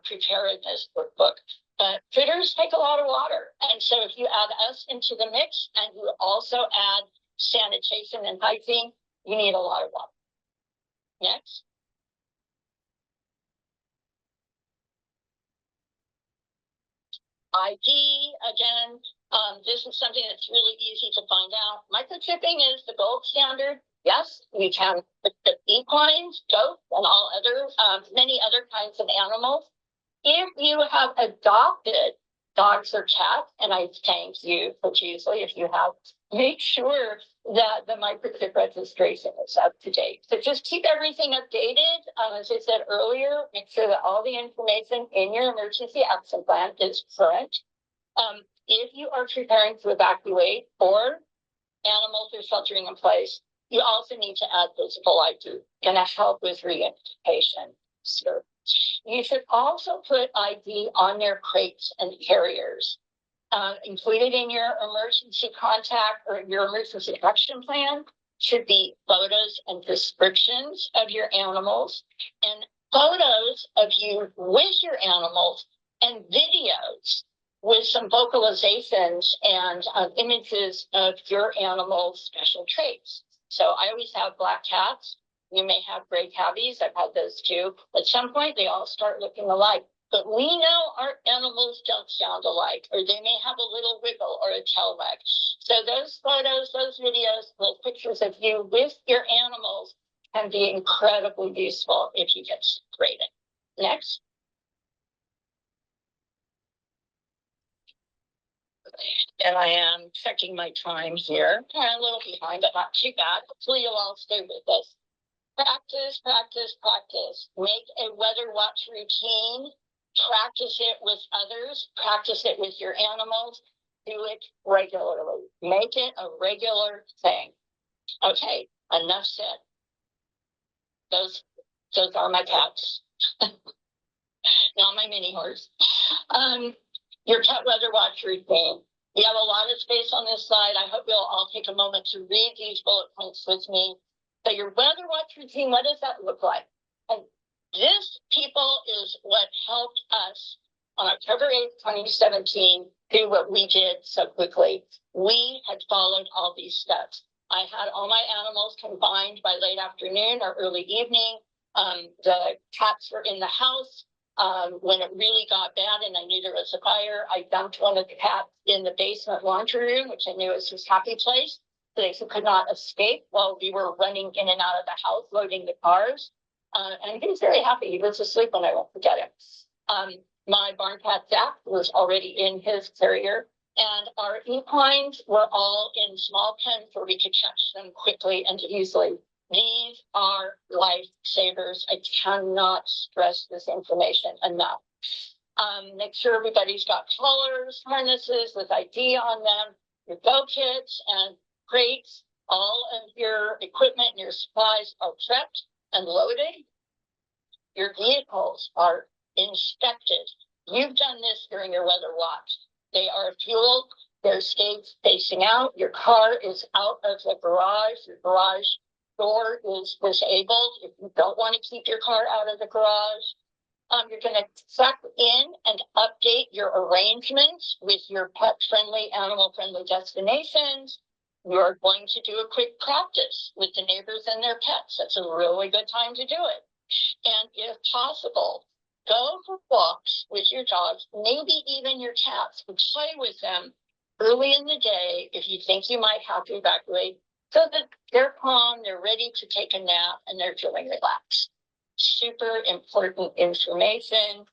preparedness workbook. But critters take a lot of water. And so if you add us into the mix and you also add sanitation and hygiene, you need a lot of water. Next. ID, again, this is something that's really easy to find out. Microchipping is the gold standard. Yes, we can put the equines, goats, and all other, many other kinds of animals. If you have adopted dogs or cats, and I thank you profusely if you have, make sure that the microchip registration is up to date. So just keep everything updated. As I said earlier, make sure that all the information in your emergency action plan is current. If you are preparing to evacuate or animals are sheltering in place, you also need to add physical ID. Going to help with reunification. So you should also put ID on their crates and carriers. Included in your emergency contact or your emergency action plan should be photos and descriptions of your animals and photos of you with your animals and videos with some vocalizations and images of your animal's special traits. So I always have black cats. You may have gray tabbies. I've had those too. At some point, they all start looking alike. But we know our animals don't sound alike, or they may have a little wiggle or a tail wag. So those photos, those videos, those pictures of you with your animals can be incredibly useful if you get separated. Next. And I am checking my time here. I'm a little behind, but not too bad. Hopefully you'll all stay with us. Practice, practice, practice. Make a weather watch routine. Practice it with others. Practice it with your animals. Do it regularly. Make it a regular thing. Okay, enough said. Those are my cats. Not my mini horse. Your pet weather watch routine. We have a lot of space on this slide. I hope you'll all take a moment to read these bullet points with me. So your weather watch routine, what does that look like? And this, people, is what helped us on October 8th, 2017, do what we did so quickly. We had followed all these steps. I had all my animals confined by late afternoon or early evening. The cats were in the house. When it really got bad and I knew there was a fire, I dumped one of the cats in the basement laundry room, which I knew was his happy place. So they could not escape while we were running in and out of the house, loading the cars. And he was very happy. He was asleep when I went to get him. My barn cat, Zach, was already in his carrier. And our equines were all in small pens where we could catch them quickly and easily. These are lifesavers. I cannot stress this information enough. Make sure everybody's got collars, harnesses with ID on them, your go kits and crates. All of your equipment and your supplies are prepped and loaded. Your vehicles are inspected. You've done this during your weather watch. They are fueled. They're staged facing out. Your car is out of the garage. Your garage door is disabled, if you don't want to keep your car out of the garage, you're going to check in and update your arrangements with your pet-friendly, animal-friendly destinations. You're going to do a quick practice with the neighbors and their pets. That's a really good time to do it. And if possible, go for walks with your dogs, maybe even your cats, and play with them early in the day if you think you might have to evacuate, so that they're calm, they're ready to take a nap, and they're feeling relaxed. Super important information.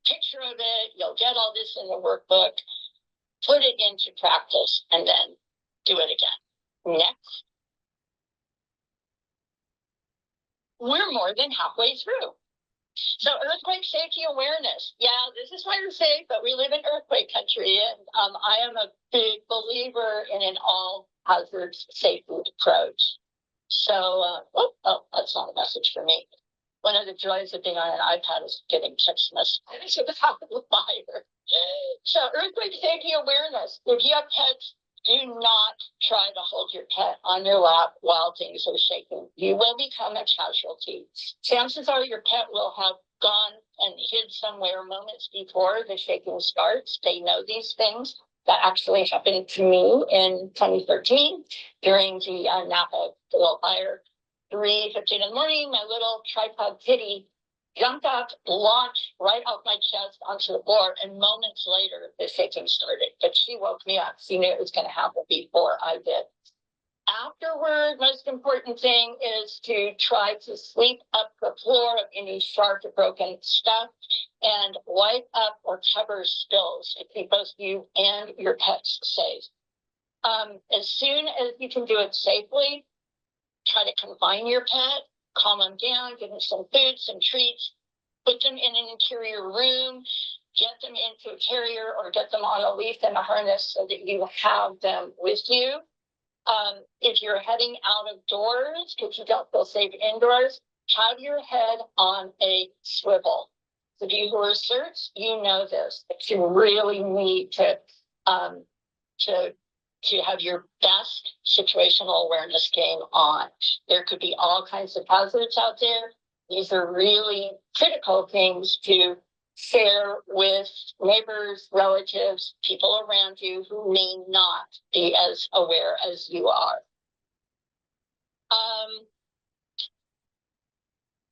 Picture of it, you'll get all this in the workbook, put it into practice, and then do it again. Next. We're more than halfway through. So earthquake safety awareness. Yeah, this is why we're safe, but we live in earthquake country. And I am a big believer in an all hazards safety approach. So, that's not a message for me. One of the joys of being on an iPad is getting text messages about the fire. So earthquake safety awareness. If you have pets, do not try to hold your pet on your lap while things are shaking. You will become a casualty. Chances are your pet will have gone and hid somewhere moments before the shaking starts. They know these things. That actually happened to me in 2013 during the Napa fire. 3:15 in the morning, my little tripod kitty jumped up, launched right off my chest onto the floor, and moments later, the shaking started. But she woke me up. She knew it was going to happen before I did. Afterward, most important thing is to try to sweep up the floor of any sharp or broken stuff and wipe up or cover spills to keep both you and your pets safe. As soon as you can do it safely, try to confine your pet, calm them down, give them some food, some treats, put them in an interior room, get them into a carrier or get them on a leash and a harness so that you have them with you. If you're heading out of doors because you don't feel safe indoors, have your head on a swivel. So you who are certs, you know this, that you really need to have your best situational awareness game on. There could be all kinds of hazards out there. These are really critical things to share with neighbors, relatives, people around you who may not be as aware as you are.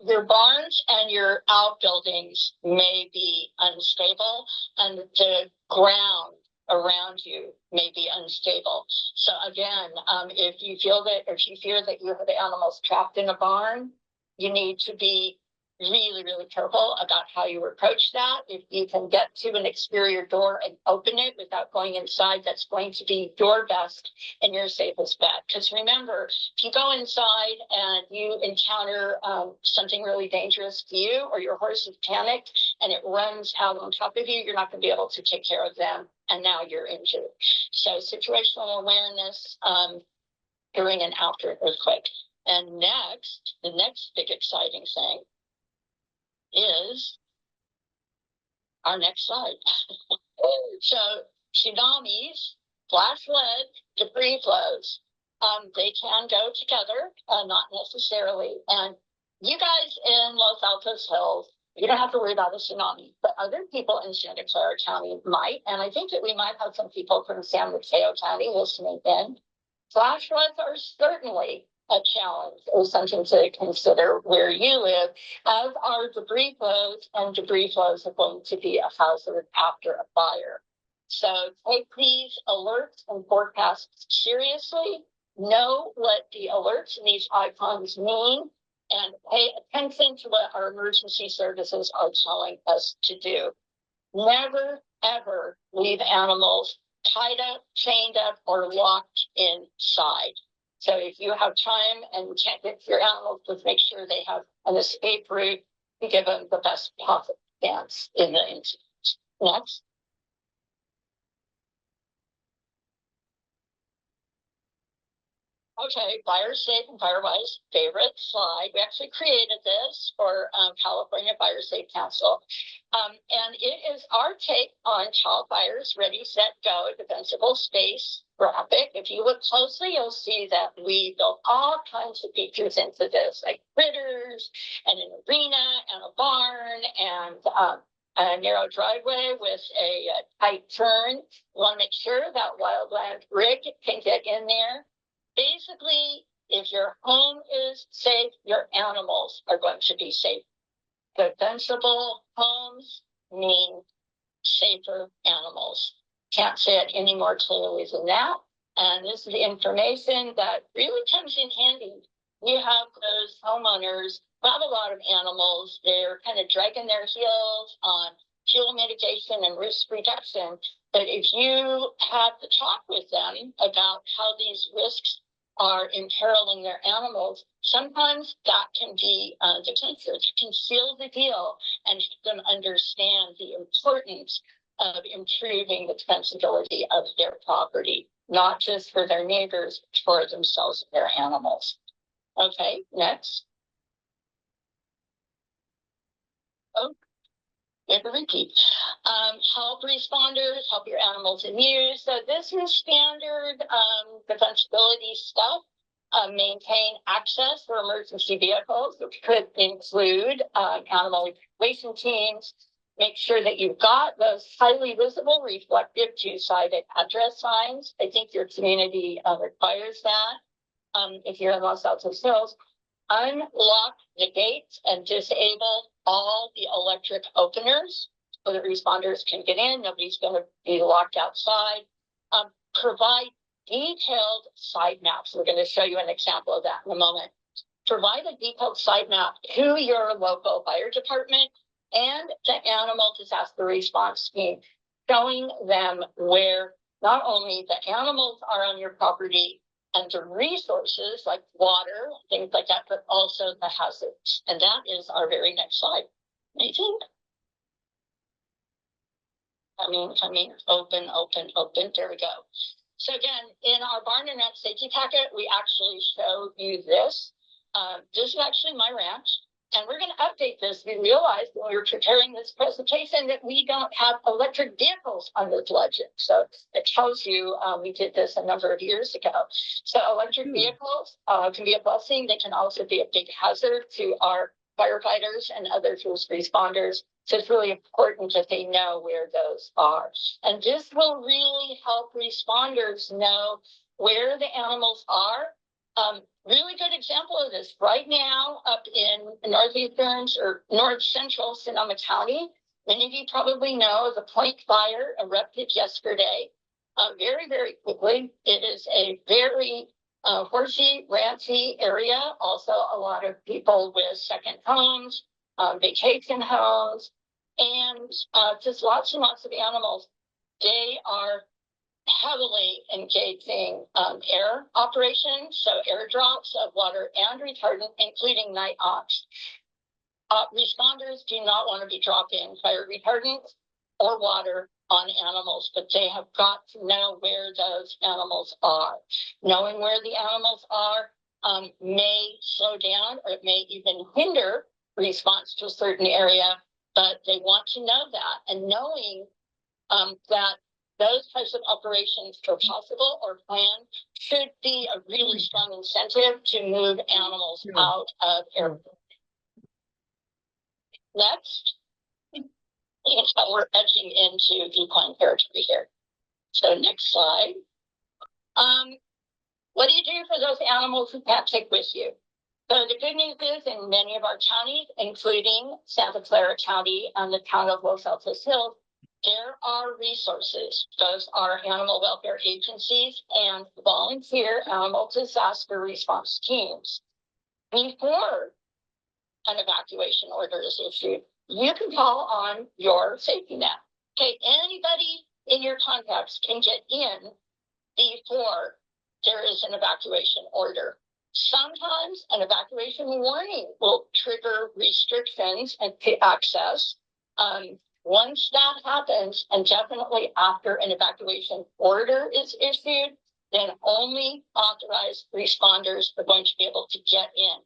Your barns and your outbuildings may be unstable, and the ground around you may be unstable. So again, if you fear that you have animals trapped in a barn, you need to be really, really careful about how you approach that. If you can get to an exterior door and open it without going inside, that's going to be your best and your safest bet. Because remember, if you go inside and you encounter something really dangerous to you, or your horse is panicked and it runs out on top of you, you're not going to be able to take care of them, and now you're injured. So situational awareness during and after an earthquake. And next, the next big exciting thing is our next slide. So tsunamis, flash flood, debris flows, they can go together, not necessarily. And you guys in Los Altos Hills, you don't have to worry about a tsunami, but other people in Santa Clara County might. And I think that we might have some people from San Mateo County listening in. Flash floods are certainly a challenge or something to consider where you live, as are debris flows, and debris flows are going to be a hazard after a fire. So take these alerts and forecasts seriously, know what the alerts and these icons mean, and pay attention to what our emergency services are telling us to do. Never, ever leave animals tied up, chained up, or locked inside. So if you have time and you can't get to your animals, just make sure they have an escape route to give them the best possible chance in the incident. Next. Okay, Fire Safe and Firewise favorite slide. We actually created this for California Fire Safe Council. And it is our take on tall fires, ready, set, go, defensible space graphic. If you look closely, you'll see that we built all kinds of features into this, like critters and an arena and a barn and a narrow driveway with a tight turn. We want to make sure that wildland rig can get in there. Basically, if your home is safe, your animals are going to be safe. Defensible homes mean safer animals. Can't say it any more clearly than that. And this is the information that really comes in handy. You have those homeowners who have a lot of animals. They're kind of dragging their heels on fuel mitigation and risk reduction. But if you have to talk with them about how these risks are imperiling their animals, sometimes that can be the clincher, can seal the deal and help them understand the importance of improving the defensibility of their property, not just for their neighbors, but for themselves and their animals. Okay, next. Oh, good repeat. Help responders, help your animals in use. So this is standard defensibility stuff. Maintain access for emergency vehicles, which could include animal evacuation teams. Make sure that you've got those highly visible, reflective, two-sided address signs. I think your community requires that. If you're in Los Altos Hills, unlock the gates and disable all the electric openers so that responders can get in. Nobody's going to be locked outside. Provide detailed site maps. We're going to show you an example of that in a moment. Provide a detailed site map to your local fire department and the animal disaster response team, showing them where not only the animals are on your property and the resources like water, things like that, but also the hazards. And that is our very next slide. Amazing. Open. There we go. So again, in our barn and ranch safety packet, we actually show you this. This is actually my ranch, and we're going to update this. We realized when we were preparing this presentation that we don't have electric vehicles on this legend. So it tells you we did this a number of years ago. So electric vehicles can be a blessing. They can also be a big hazard to our firefighters and other first responders. So it's really important that they know where those are. And this will really help responders know where the animals are. Really good example of this right now up in northeastern or north central Sonoma County. Many of you probably know the Point Fire erupted yesterday very, very quickly. It is a very horsey, ranchy area. Also, a lot of people with second homes, vacation homes, and just lots and lots of animals. They are heavily engaging air operations, so airdrops of water and retardant, including night ops. Responders do not want to be dropping fire retardant or water on animals, but they have got to know where those animals are. Knowing where the animals are may slow down or it may even hinder response to a certain area, but they want to know that. And knowing that those types of operations are possible or planned should be a really strong incentive to move animals out of airports. Next. We're edging into equine territory here. So next slide. What do you do for those animals who can't take with you? So the good news is in many of our counties, including Santa Clara County and the town of Los Altos Hills, there are resources. Those are animal welfare agencies and volunteer animal disaster response teams. Before an evacuation order is issued, you can call on your safety net. Okay, anybody in your contacts can get in before there is an evacuation order. Sometimes an evacuation warning will trigger restrictions and access. Once that happens, and definitely after an evacuation order is issued, then only authorized responders are going to be able to get in.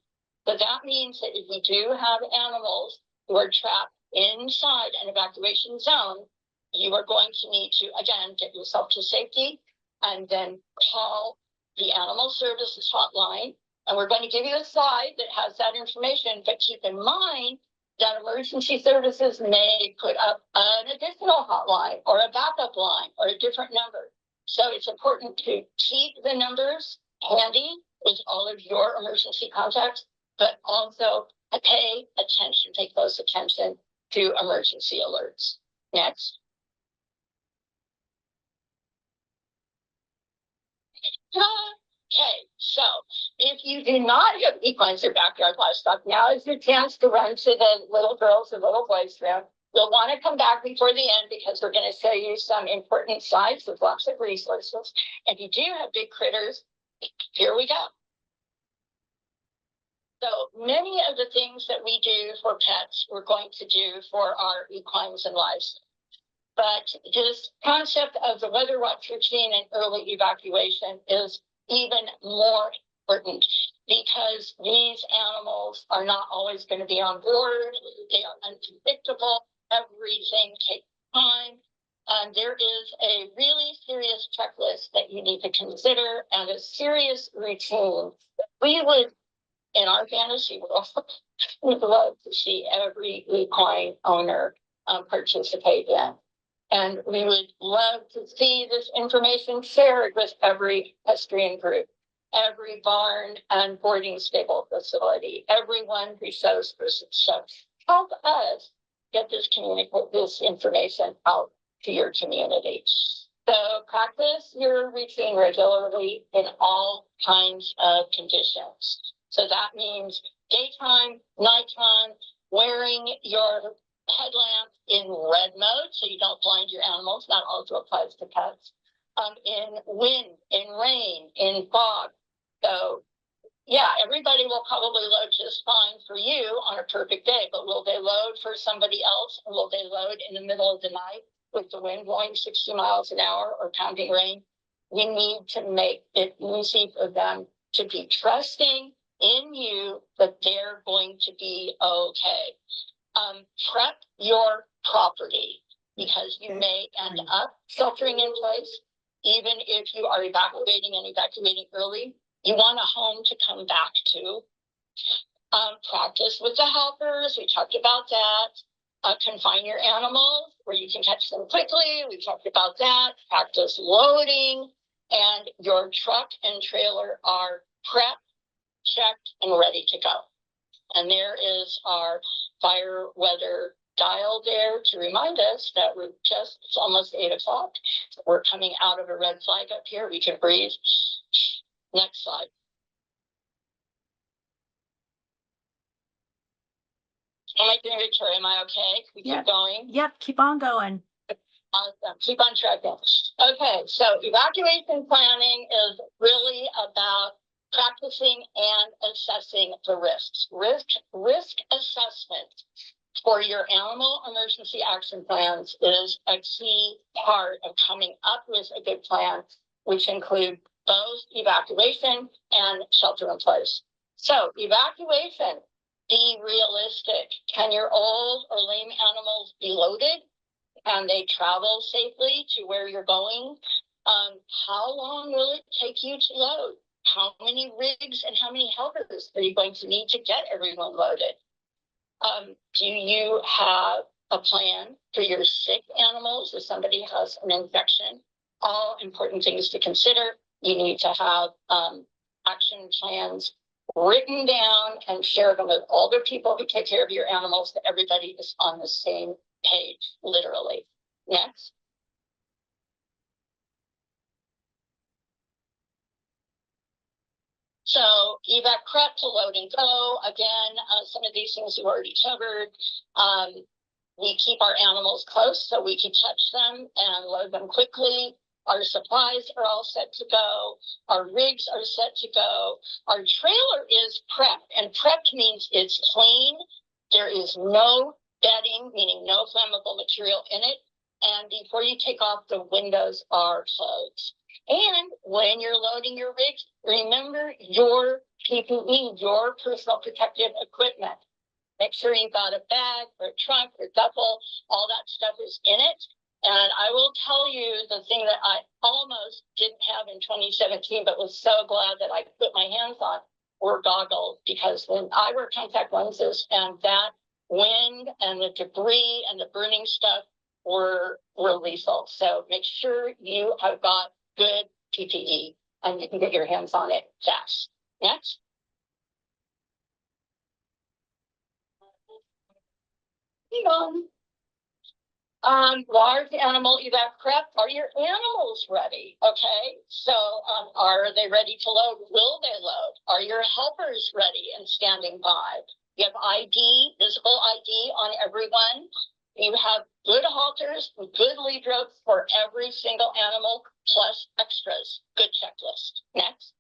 So that means that if we do have animals who are trapped inside an evacuation zone, you are going to need to, again, get yourself to safety and then call the animal services hotline. And we're going to give you a slide that has that information, but keep in mind that emergency services may put up an additional hotline or a backup line or a different number. So it's important to keep the numbers handy with all of your emergency contacts, but also pay attention, take close attention to emergency alerts. Next. Okay, so if you do not have equines or backyard livestock, now is your chance to run to the little girls and little boys room. You'll want to come back before the end because we're going to show you some important slides with lots of resources. If you do have big critters, here we go. So many of the things that we do for pets, we're going to do for our equines and livestock. But this concept of the weather watch routine and early evacuation is even more important because these animals are not always going to be on board. They are unpredictable. Everything takes time. And there is a really serious checklist that you need to consider and a serious routine. We would, in our fantasy world, would love to see every equine owner participate in. And we would love to see this information shared with every equestrian group, every barn and boarding stable facility, everyone who shows for success. Help us get this information out to your community. So practice your routine regularly in all kinds of conditions. So that means daytime, nighttime, wearing your headlamp in red mode so you don't blind your animals. That also applies to pets. In wind, in rain, in fog. So yeah, everybody will probably load just fine for you on a perfect day, but will they load for somebody else? Or will they load in the middle of the night with the wind blowing 60 miles an hour or pounding rain? We need to make it easy for them to be trusting in you that they're going to be okay. Prep your property because you may end up sheltering in place. Even if you are evacuating and evacuating early, you want a home to come back to. Practice with the helpers. We talked about that. Confine your animals where you can catch them quickly. We talked about that. Practice loading. And your truck and trailer are prepped, checked, and ready to go. And there is our fire weather dial there to remind us that it's almost 8 o'clock. We're coming out of a red flag up here. We can breathe. Next slide. Am I doing Victoria? Am I okay? We keep going? Yep, keep on going. Awesome. Keep on tracking. Okay, so evacuation planning is really about practicing and assessing the risks. Risk assessment for your animal emergency action plans is a key part of coming up with a good plan, which include both evacuation and shelter in place. So evacuation, be realistic. Can your old or lame animals be loaded? Can they travel safely to where you're going? How long will it take you to load? How many rigs and how many helpers are you going to need to get everyone loaded? Do you have a plan for your sick animals if somebody has an infection? All important things to consider. You need to have action plans written down and share them with all the people who take care of your animals so everybody is on the same page, literally. Next. So evac prep to load and go. Again, some of these things we've already covered. We keep our animals close so we can touch them and load them quickly. Our supplies are all set to go. Our rigs are set to go. Our trailer is prepped, and prepped means it's clean. There is no bedding, meaning no flammable material in it. And before you take off, the windows are closed. And when you're loading your rigs, remember your PPE, your personal protective equipment. Make sure you've got a bag or a trunk or duffel. All that stuff is in it. And I will tell you the thing that I almost didn't have in 2017, but was so glad that I put my hands on were goggles, because when I wear contact lenses and that wind and the debris and the burning stuff were lethal. So make sure you have got good PPE and you can get your hands on it fast. Next. Large animal evac prep. Are your animals ready? Okay. So, are they ready to load? Will they load? Are your helpers ready and standing by? You have ID, visible ID on everyone. You have good halters, good lead ropes for every single animal, plus extras. Good checklist. Next.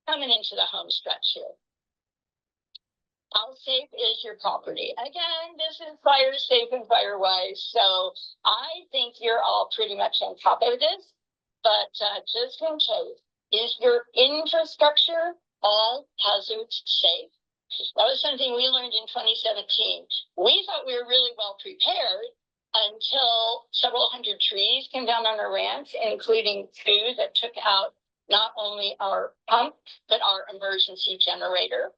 Coming into the home stretch here. How safe is your property? Again, this is fire safe and fire wise. So I think you're all pretty much on top of this, but just in case, is your infrastructure all hazards safe? That was something we learned in 2017. We thought we were really well prepared until several hundred trees came down on our ranch, including two that took out not only our pump, but our emergency generator.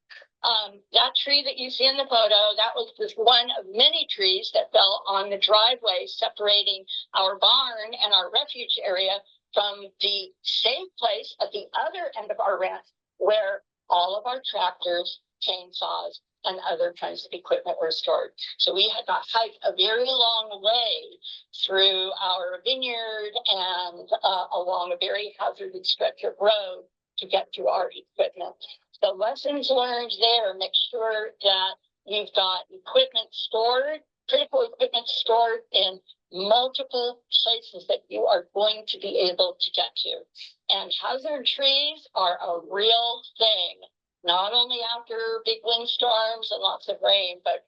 That tree that you see in the photo, that was just one of many trees that fell on the driveway separating our barn and our refuge area from the safe place at the other end of our ranch where all of our tractors, chainsaws, and other kinds of equipment were stored. So we had to hike a very long way through our vineyard and along a very hazardous stretch of road to get to our equipment. The lessons learned there, make sure that you've got equipment stored, critical equipment stored in multiple places that you are going to be able to get to. And hazard trees are a real thing, not only after big windstorms and lots of rain, but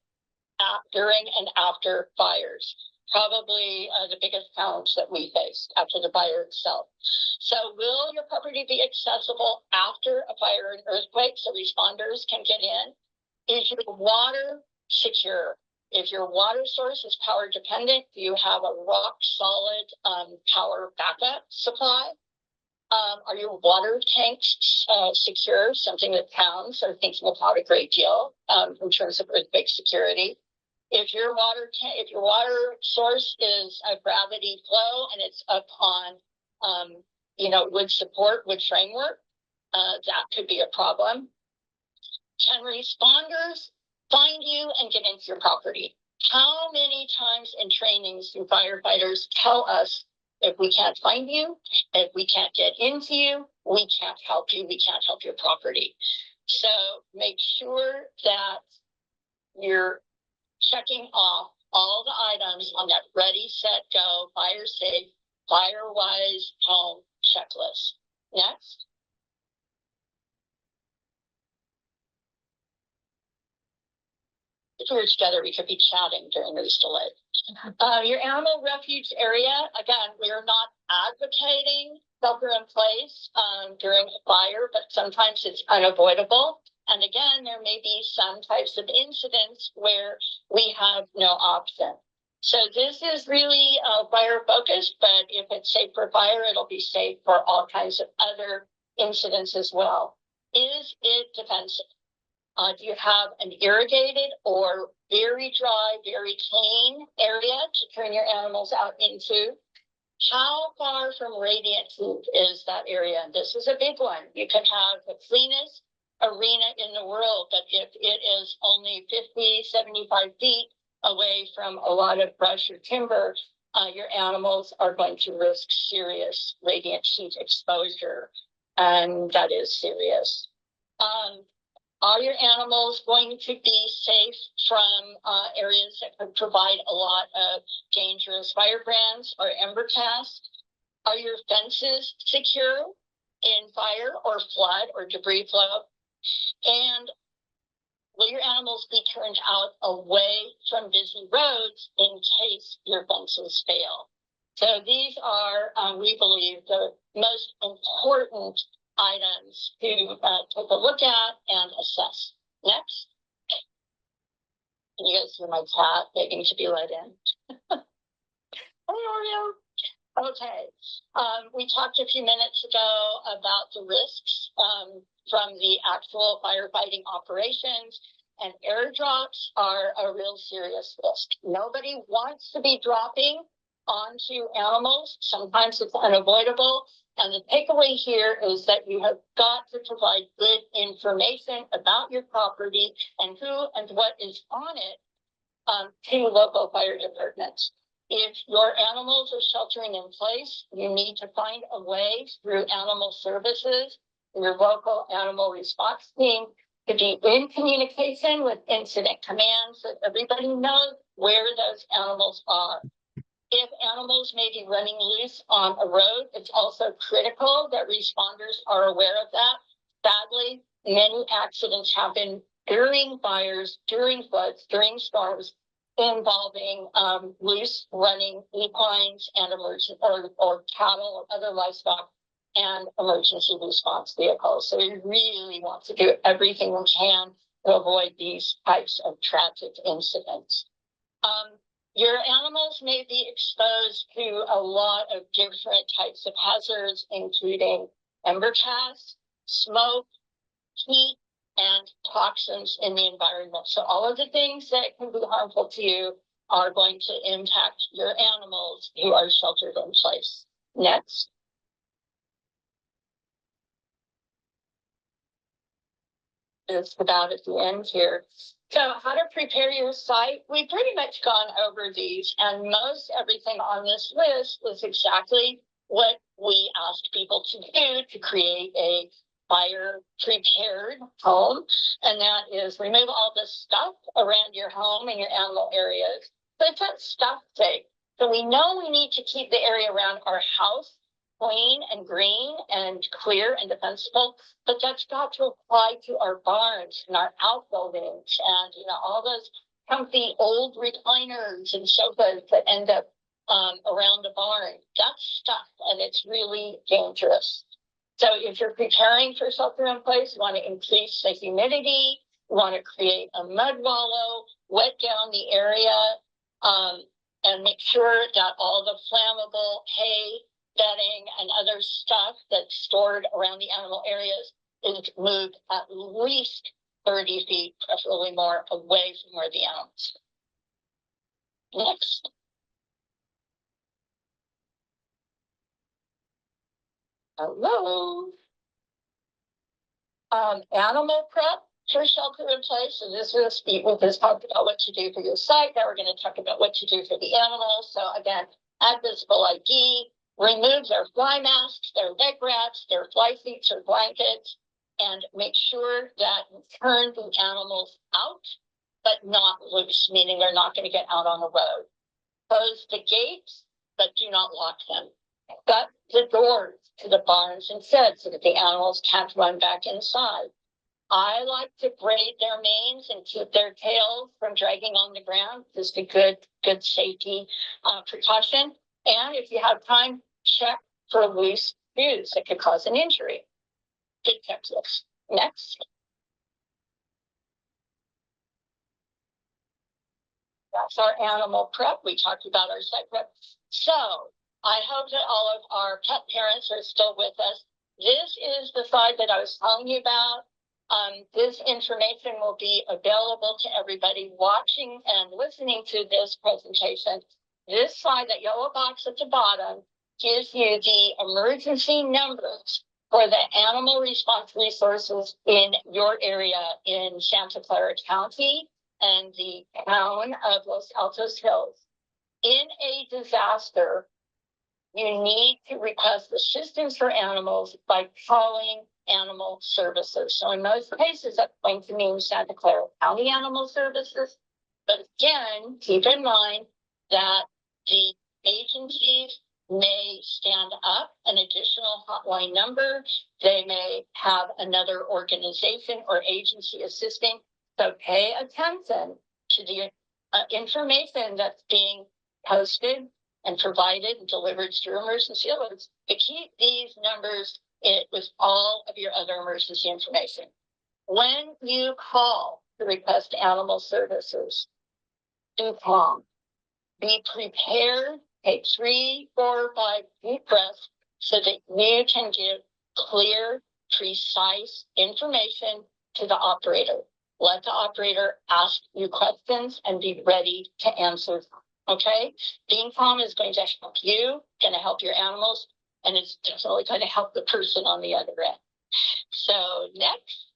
during and after fires. Probably the biggest challenge that we faced after the fire itself. So will your property be accessible after a fire and earthquake so responders can get in? Is your water secure? If your water source is power dependent, do you have a rock solid power backup supply? Are your water tanks secure? Something that towns are thinking about a great deal in terms of earthquake security. If your water source is a gravity flow and it's up on, wood framework, that could be a problem. Can responders find you and get into your property? How many times in trainings do firefighters tell us, if we can't find you, if we can't get into you, we can't help you, we can't help your property. So make sure that you're checking off all the items on that ready, set, go, fire safe, fire wise home checklist. Next. If we were together, we could be chatting during this delay. Your animal refuge area, again, we are not advocating shelter in place during a fire, but sometimes it's unavoidable. And again, there may be some types of incidents where we have no option. So this is really fire focused, but if it's safe for fire, it'll be safe for all kinds of other incidents as well. Is it defensive? Do you have an irrigated or very dry, very clean area to turn your animals out into? How far from radiant heat is that area? This is a big one. You could have the cleanest arena in the world, but if it is only 50, 75 feet away from a lot of brush or timber, your animals are going to risk serious radiant heat exposure, and that is serious. Are your animals going to be safe from areas that could provide a lot of dangerous firebrands or ember casts? Are your fences secure in fire or flood or debris flow? And will your animals be turned out away from busy roads in case your fences fail? So these are, we believe, the most important items to take a look at and assess. Next. Can you guys hear my cat begging to be let in? Hey, Oreo. Okay. We talked a few minutes ago about the risks from the actual firefighting operations, and airdrops are a real serious risk. Nobody wants to be dropping onto animals. Sometimes it's unavoidable. And the takeaway here is that you have got to provide good information about your property and who and what is on it to local fire departments. If your animals are sheltering in place, you need to find a way through animal services, your local animal response team, to be in communication with incident command so everybody knows where those animals are. If animals may be running loose on a road, it's also critical that responders are aware of that. Sadly, many accidents happen during fires, during floods, during storms, involving loose running equines and or cattle or other livestock and emergency response vehicles. So we really want to do everything we can to avoid these types of tragic incidents. Your animals may be exposed to a lot of different types of hazards, including ember casts, smoke, heat, and toxins in the environment. So all of the things that can be harmful to you are going to impact your animals who are sheltered in place. Next. It's about at the end here. So how to prepare your site? We've pretty much gone over these, and most everything on this list is exactly what we asked people to do to create a fire prepared home. And that is remove all the stuff around your home and your animal areas. So it's that stuff sake. So we know we need to keep the area around our house clean and green and clear and defensible, but that's got to apply to our barns and our outbuildings and all those comfy old recliners and sofas that end up around the barn. That's stuff, and it's really dangerous. So if you're preparing for shelter in place, you want to increase the humidity, you want to create a mud wallow, wet down the area, and make sure that all the flammable hay, bedding, and other stuff that's stored around the animal areas is moved at least 30 feet, preferably more, away from where the animals are. Next. Hello. Animal prep for shelter in place. So this is, we just talked about what to do for your site. Now we're going to talk about what to do for the animals. So again, add visible ID, remove their fly masks, their leg wraps, their fly seats or blankets, and make sure that you turn the animals out, but not loose, meaning they're not going to get out on the road. Close the gates, but do not lock them. Shut the doors to the barns and sheds so that the animals can't run back inside. I like to braid their manes and keep their tails from dragging on the ground. Just a good safety precaution. And if you have time, check for loose shoes that could cause an injury. Good checklist. Next. That's our animal prep. We talked about our site prep. So I hope that all of our pet parents are still with us. This is the slide that I was telling you about. This information will be available to everybody watching and listening to this presentation. This slide, that yellow box at the bottom, gives you the emergency numbers for the animal response resources in your area in Santa Clara County and the town of Los Altos Hills. In a disaster, you need to request assistance for animals by calling animal services. So in most cases, that's going to mean Santa Clara County Animal Services. But again, keep in mind that the agencies may stand up an additional hotline number. They may have another organization or agency assisting. So pay attention to the information that's being posted and provided and delivered through emergency alerts, to keep these numbers with all of your other emergency information. When you call to request animal services, do calm. Be prepared. Take 3, 4, 5 deep breaths so that you can give clear, precise information to the operator. Let the operator ask you questions and be ready to answer them. Okay? Being calm is going to help you, going to help your animals, and it's definitely going to help the person on the other end. So next.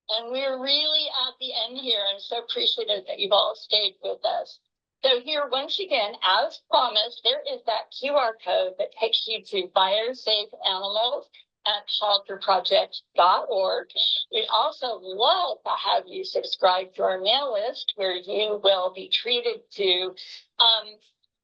And we're really at the end here. I'm so appreciative that you've all stayed with us. So here, once again, as promised, there is that QR code that takes you to Fire Safe Animals at shelterproject.org. We'd also love to have you subscribe to our mail list, where you will be treated to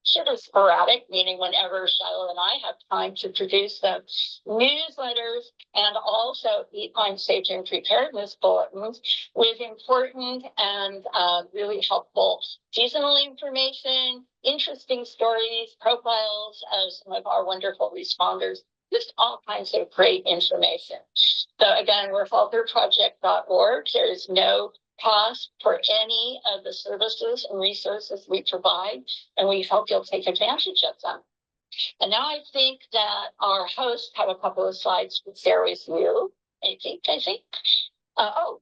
sort of sporadic, meaning whenever Shiloh and I have time to produce them, newsletters and also equine safety and preparedness bulletins with important and really helpful seasonal information, interesting stories, profiles of some of our wonderful responders, just all kinds of great information. So again, we're shelterproject.org. There is no cost for any of the services and resources we provide, and we hope you'll take advantage of them. And now I think that our hosts have a couple of slides to share with you. I think.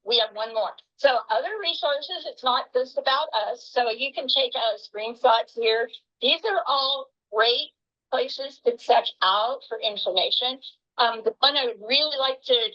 We have one more. So other resources, it's not just about us. So you can take screenshots here. These are all great places to check out for information. The one I would really like to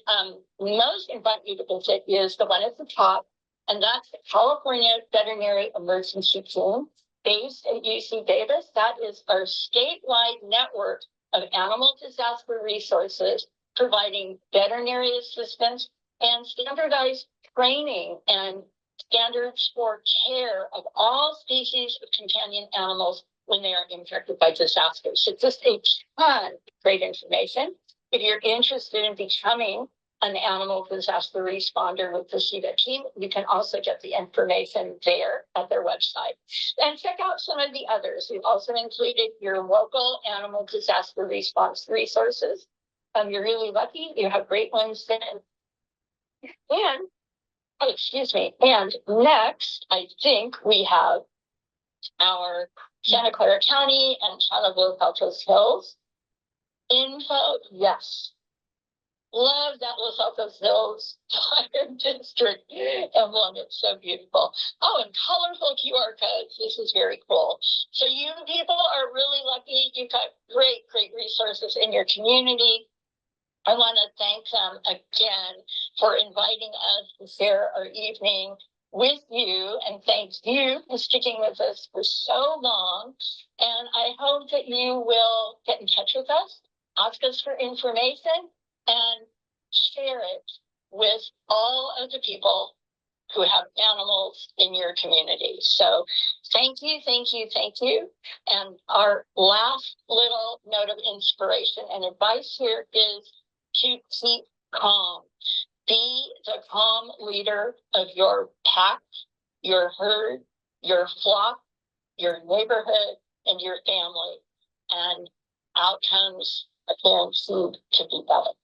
most invite you to visit is the one at the top. And that's the California Veterinary Emergency Team based at UC Davis. That is our statewide network of animal disaster resources, providing veterinary assistance and standardized training and standards for care of all species of companion animals when they are infected by disasters. So just a ton of great information. If you're interested in becoming an animal disaster responder with the CVET team, you can also get the information there at their website. And check out some of the others. We've also included your local animal disaster response resources. You're really lucky. You have great ones then. And, and next, I think we have our Santa Clara County and Altos Hills info. Yes. Love that Los Altos Hills Fire District emblem. It's so beautiful. Oh, and colorful QR codes. This is very cool. So you people are really lucky. You've got great, great resources in your community. I want to thank them again for inviting us to share our evening with you, and thanks you for sticking with us for so long. And I hope that you will get in touch with us, ask us for information, and share it with all of the people who have animals in your community. So thank you, thank you, thank you. And our last little note of inspiration and advice here is to keep calm. Be the calm leader of your pack, your herd, your flock, your neighborhood, and your family. And outcomes are guaranteed to be better.